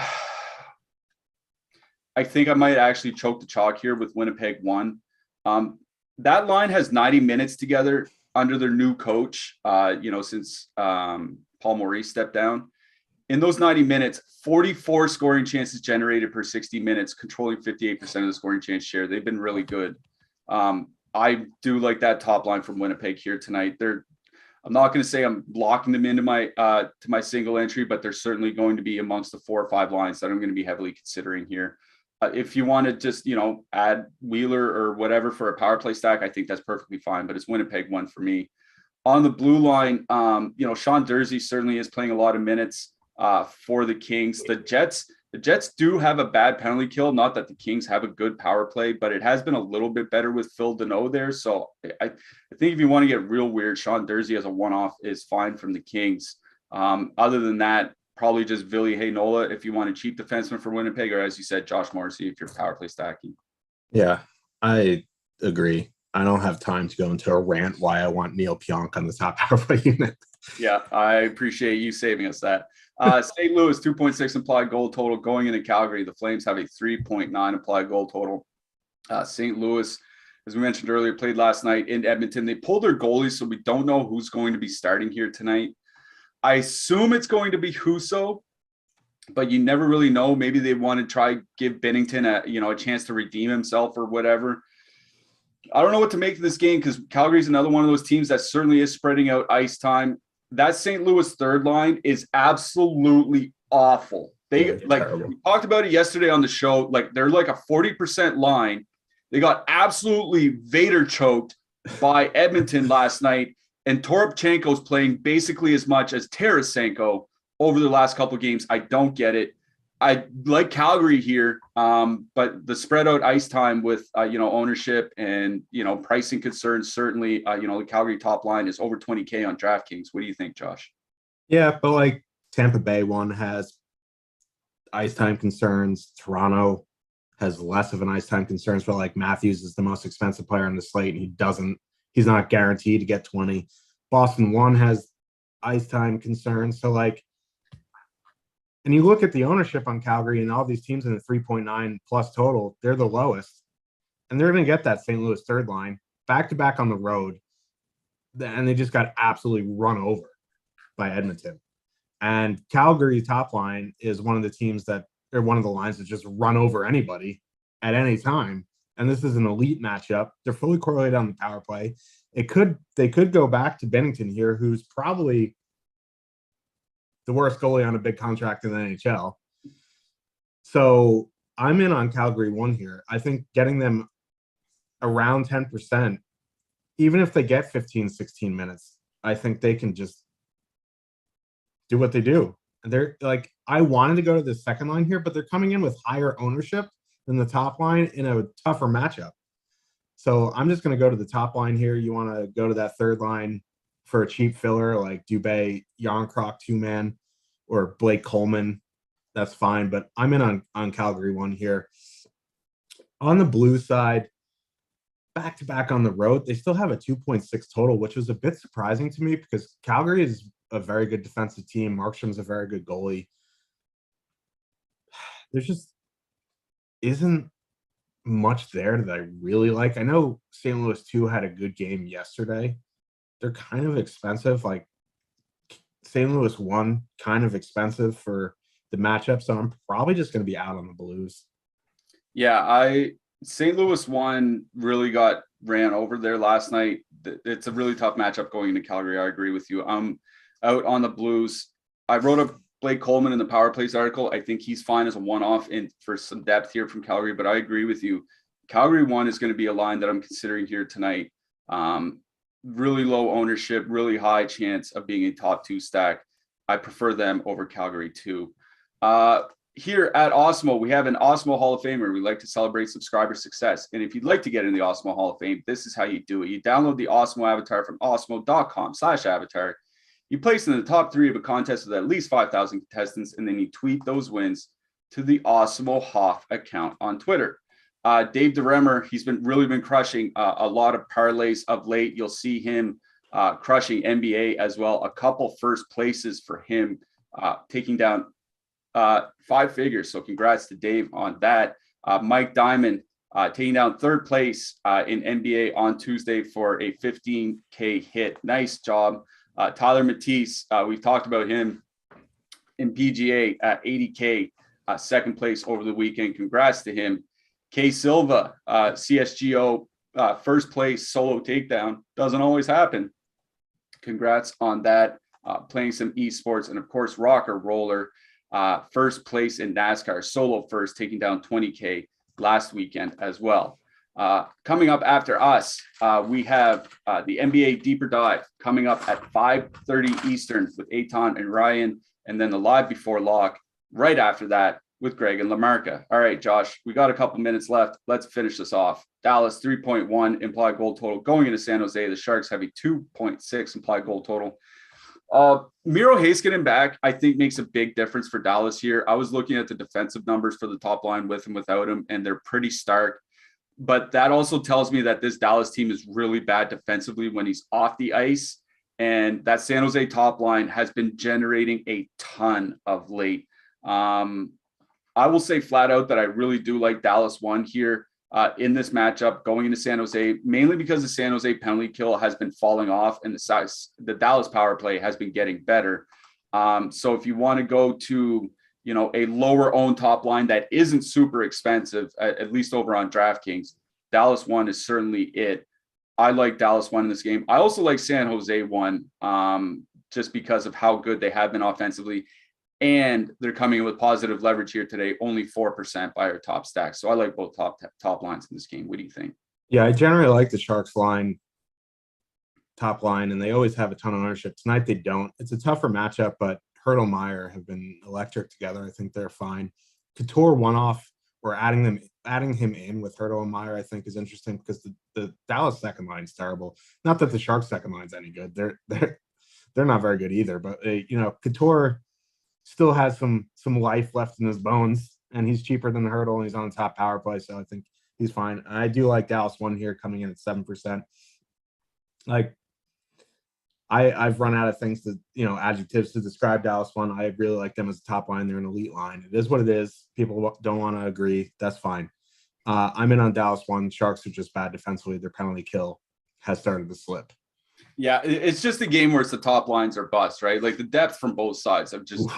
I think I might actually choke the chalk here with Winnipeg 1. That line has 90 minutes together under their new coach, since Paul Maurice stepped down. In those 90 minutes, 44 scoring chances generated per 60 minutes, controlling 58% of the scoring chance share. They've been really good. I do like that top line from Winnipeg here tonight. I'm not going to say I'm locking them into my to my single entry, but they're certainly going to be amongst the 4 or 5 lines that I'm going to be heavily considering here. If you want to just, add Wheeler or whatever for a power play stack, I think that's perfectly fine, but it's Winnipeg 1 for me. On the blue line, Sean Durzi certainly is playing a lot of minutes for the Kings. The Jets do have a bad penalty kill. Not that the Kings have a good power play, but it has been a little bit better with Phil Danault there. So I think if you want to get real weird, Sean Durzi as a one-off is fine from the Kings. Other than that, probably just Ville Heinola if you want a cheap defenseman for Winnipeg, or as you said, Josh Morrissey if you're power play stacking. Yeah, I agree. I don't have time to go into a rant why I want Neil Pionk on the top power play unit. Yeah, I appreciate you saving us that. St. Louis, 2.6 implied goal total going into Calgary. The Flames have a 3.9 implied goal total. St. Louis, as we mentioned earlier, played last night in Edmonton. They pulled their goalies, so we don't know who's going to be starting here tonight. I assume it's going to be Husso, but you never really know. Maybe they want to try give Binnington a chance to redeem himself or whatever. I don't know what to make of this game because Calgary's another one of those teams that certainly is spreading out ice time. That St. Louis third line is absolutely awful. We talked about it yesterday on the show. Like they're like a 40% line. They got absolutely Vader choked by Edmonton last night. And Toropchenko's playing basically as much as Tarasenko over the last couple of games. I don't get it. I like Calgary here, but the spread out ice time with ownership and pricing concerns certainly. The Calgary top line is over 20K on DraftKings. What do you think, Josh? Yeah, but like Tampa Bay one has ice time concerns. Toronto has less of an ice time concerns, but like Matthews is the most expensive player on the slate, and he's not guaranteed to get 20. Boston 1 has ice time concerns. So like, and you look at the ownership on Calgary and all these teams in the 3.9 plus total, they're the lowest. And they're going to get that St. Louis third line back to back on the road. And they just got absolutely run over by Edmonton. And Calgary top line is one of the teams that are one of the lines that just run over anybody at any time. And this is an elite matchup. They're fully correlated on the power play. They could go back to Binnington here, who's probably the worst goalie on a big contract in the NHL. So I'm in on Calgary 1 here. I think getting them around 10%, even if they get 15, 16 minutes, I think they can just do what they do. And they're like, I wanted to go to the second line here, but they're coming in with higher ownership than the top line in a tougher matchup. So I'm just going to go to the top line here. You want to go to that third line for a cheap filler like Dubé, Yarncroc 2-man, or Blake Coleman. That's fine, but I'm in on Calgary 1 here. On the blue side, back-to-back on the road, they still have a 2.6 total, which was a bit surprising to me because Calgary is a very good defensive team. Markstrom's a very good goalie. There's just isn't much there that I really like. I know St. Louis 2 had a good game yesterday. They're kind of expensive. Like St. Louis 1, kind of expensive for the matchup. So I'm probably just going to be out on the Blues. Yeah, St. Louis 1 really got ran over there last night. It's a really tough matchup going into Calgary. I agree with you. I'm out on the Blues. I wrote a Blake Coleman in the Power Plays article. I think he's fine as a one-off in for some depth here from Calgary, but I agree with you. Calgary 1 is going to be a line that I'm considering here tonight. Really low ownership, really high chance of being a top 2 stack. I prefer them over Calgary 2. Here at Awesemo, we have an Awesemo Hall of Famer. We like to celebrate subscriber success. And if you'd like to get in the Awesemo Hall of Fame, this is how you do it. You download the Awesemo avatar from awesemo.com/avatar. You place in the top 3 of a contest with at least 5,000 contestants, and then you tweet those wins to the Awesemo Hoff account on Twitter. Dave DeRemer, he's really been crushing a lot of parlays of late. You'll see him crushing NBA as well. A couple first places for him, taking down 5 figures. So congrats to Dave on that. Mike Diamond taking down 3rd place in NBA on Tuesday for a 15K hit. Nice job. Tyler Matisse, we've talked about him in PGA at 80K, 2nd place over the weekend. Congrats to him. K Silva, CSGO, 1st place solo takedown. Doesn't always happen. Congrats on that. Playing some esports, and of course, Rocker Roller, 1st place in NASCAR, solo first, taking down 20K last weekend as well. Coming up after us, we have the NBA Deeper Dive coming up at 5:30 Eastern with Eitan and Ryan, and then the Live Before Lock right after that with Greg and Lamarca. All right, Josh, we got a couple minutes left. Let's finish this off. Dallas 3.1 implied goal total going into San Jose. The Sharks have a 2.6 implied goal total. Miro Heiskanen back, I think, makes a big difference for Dallas here. I was looking at the defensive numbers for the top line with and without him, and they're pretty stark. But that also tells me that this Dallas team is really bad defensively when he's off the ice. And that San Jose top line has been generating a ton of late. I will say flat out that I really do like Dallas 1 here in this matchup going into San Jose, mainly because the San Jose penalty kill has been falling off and the Dallas power play has been getting better. So if you want to go to, a lower owned top line that isn't super expensive, at least over on DraftKings, Dallas 1 is certainly it. I like Dallas 1 in this game. I also like San Jose 1 just because of how good they have been offensively. And they're coming in with positive leverage here today, only 4% by our top stacks. So I like both top lines in this game. What do you think? Yeah, I generally like the Sharks line, top line, and they always have a ton of ownership. Tonight they don't. It's a tougher matchup, but Hertl Meyer have been electric together. I think they're fine. Couture one-off, or adding him in with Hertl and Meyer, I think is interesting because the Dallas second line is terrible. Not that the Sharks second line's any good. They're not very good either. But Couture still has some life left in his bones, and he's cheaper than the Hertl, and he's on the top power play, so I think he's fine. I do like Dallas 1 here coming in at 7%. Like, I've run out of things to, adjectives to describe Dallas 1. I really like them as a top line. They're an elite line. It is what it is. People don't want to agree. That's fine. I'm in on Dallas 1. Sharks are just bad defensively. Their penalty kill has started to slip. Yeah, it's just a game where it's the top lines are bust, right? Like the depth from both sides have just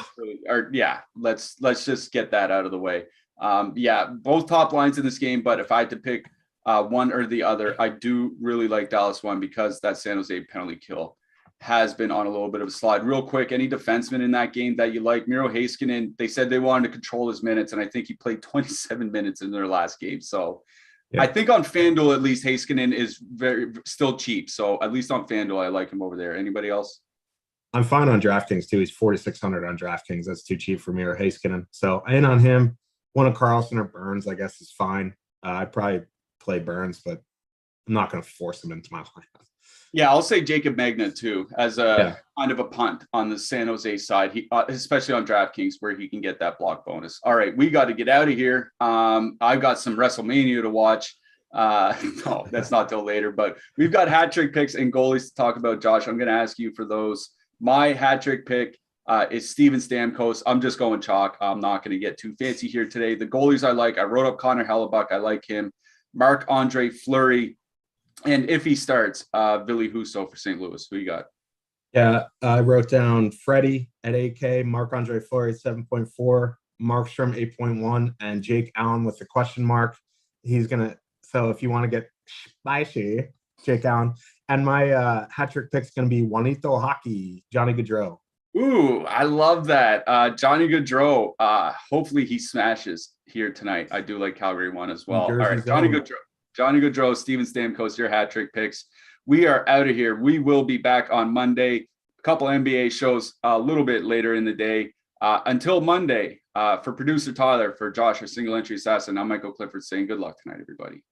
let's just get that out of the way. Both top lines in this game, but if I had to pick one or the other, I do really like Dallas 1 because that San Jose penalty kill has been on a little bit of a slide. Real quick, any defenseman in that game that you like? Miro Heiskanen, they said they wanted to control his minutes, and I think he played 27 minutes in their last game. So yeah. I think on FanDuel, at least Heiskanen is still cheap. So at least on FanDuel, I like him over there. Anybody else? I'm fine on DraftKings too. He's 4,600 on DraftKings. That's too cheap for Miro Heiskanen. So I in on him. One of Carlson or Burns, I guess, is fine. I'd probably play Burns, but I'm not going to force him into my lineup. Yeah, I'll say Jacob Magna too as a kind of a punt on the San Jose side, he especially on DraftKings where he can get that block bonus. All right, we got to get out of here. I've got some WrestleMania to watch. No, that's not till later, but we've got hat trick picks and goalies to talk about. Josh, I'm going to ask you for those. My hat trick pick is Steven Stamkos. I'm just going chalk. I'm not going to get too fancy here today. The goalies I like, I wrote up Connor Hellebuck. I like him. Marc-Andre Fleury. And if he starts, Ville Husso for St. Louis. Who you got? Yeah, I wrote down Freddie at 8K, Marc-Andre Fleury 7.4, Markstrom 8.1, and Jake Allen with the question mark. He's going to, so if you want to get spicy, Jake Allen. And my hat trick pick's going to be Juanito Hockey, Johnny Gaudreau. Ooh, I love that. Johnny Gaudreau, hopefully he smashes here tonight. I do like Calgary one as well. All right, Johnny Gaudreau, Steven Stamkos, your hat trick picks. We are out of here. We will be back on Monday. A couple NBA shows a little bit later in the day. Until Monday, for producer Tyler, for Josh, our single entry assassin, I'm Michael Clifford saying good luck tonight, everybody.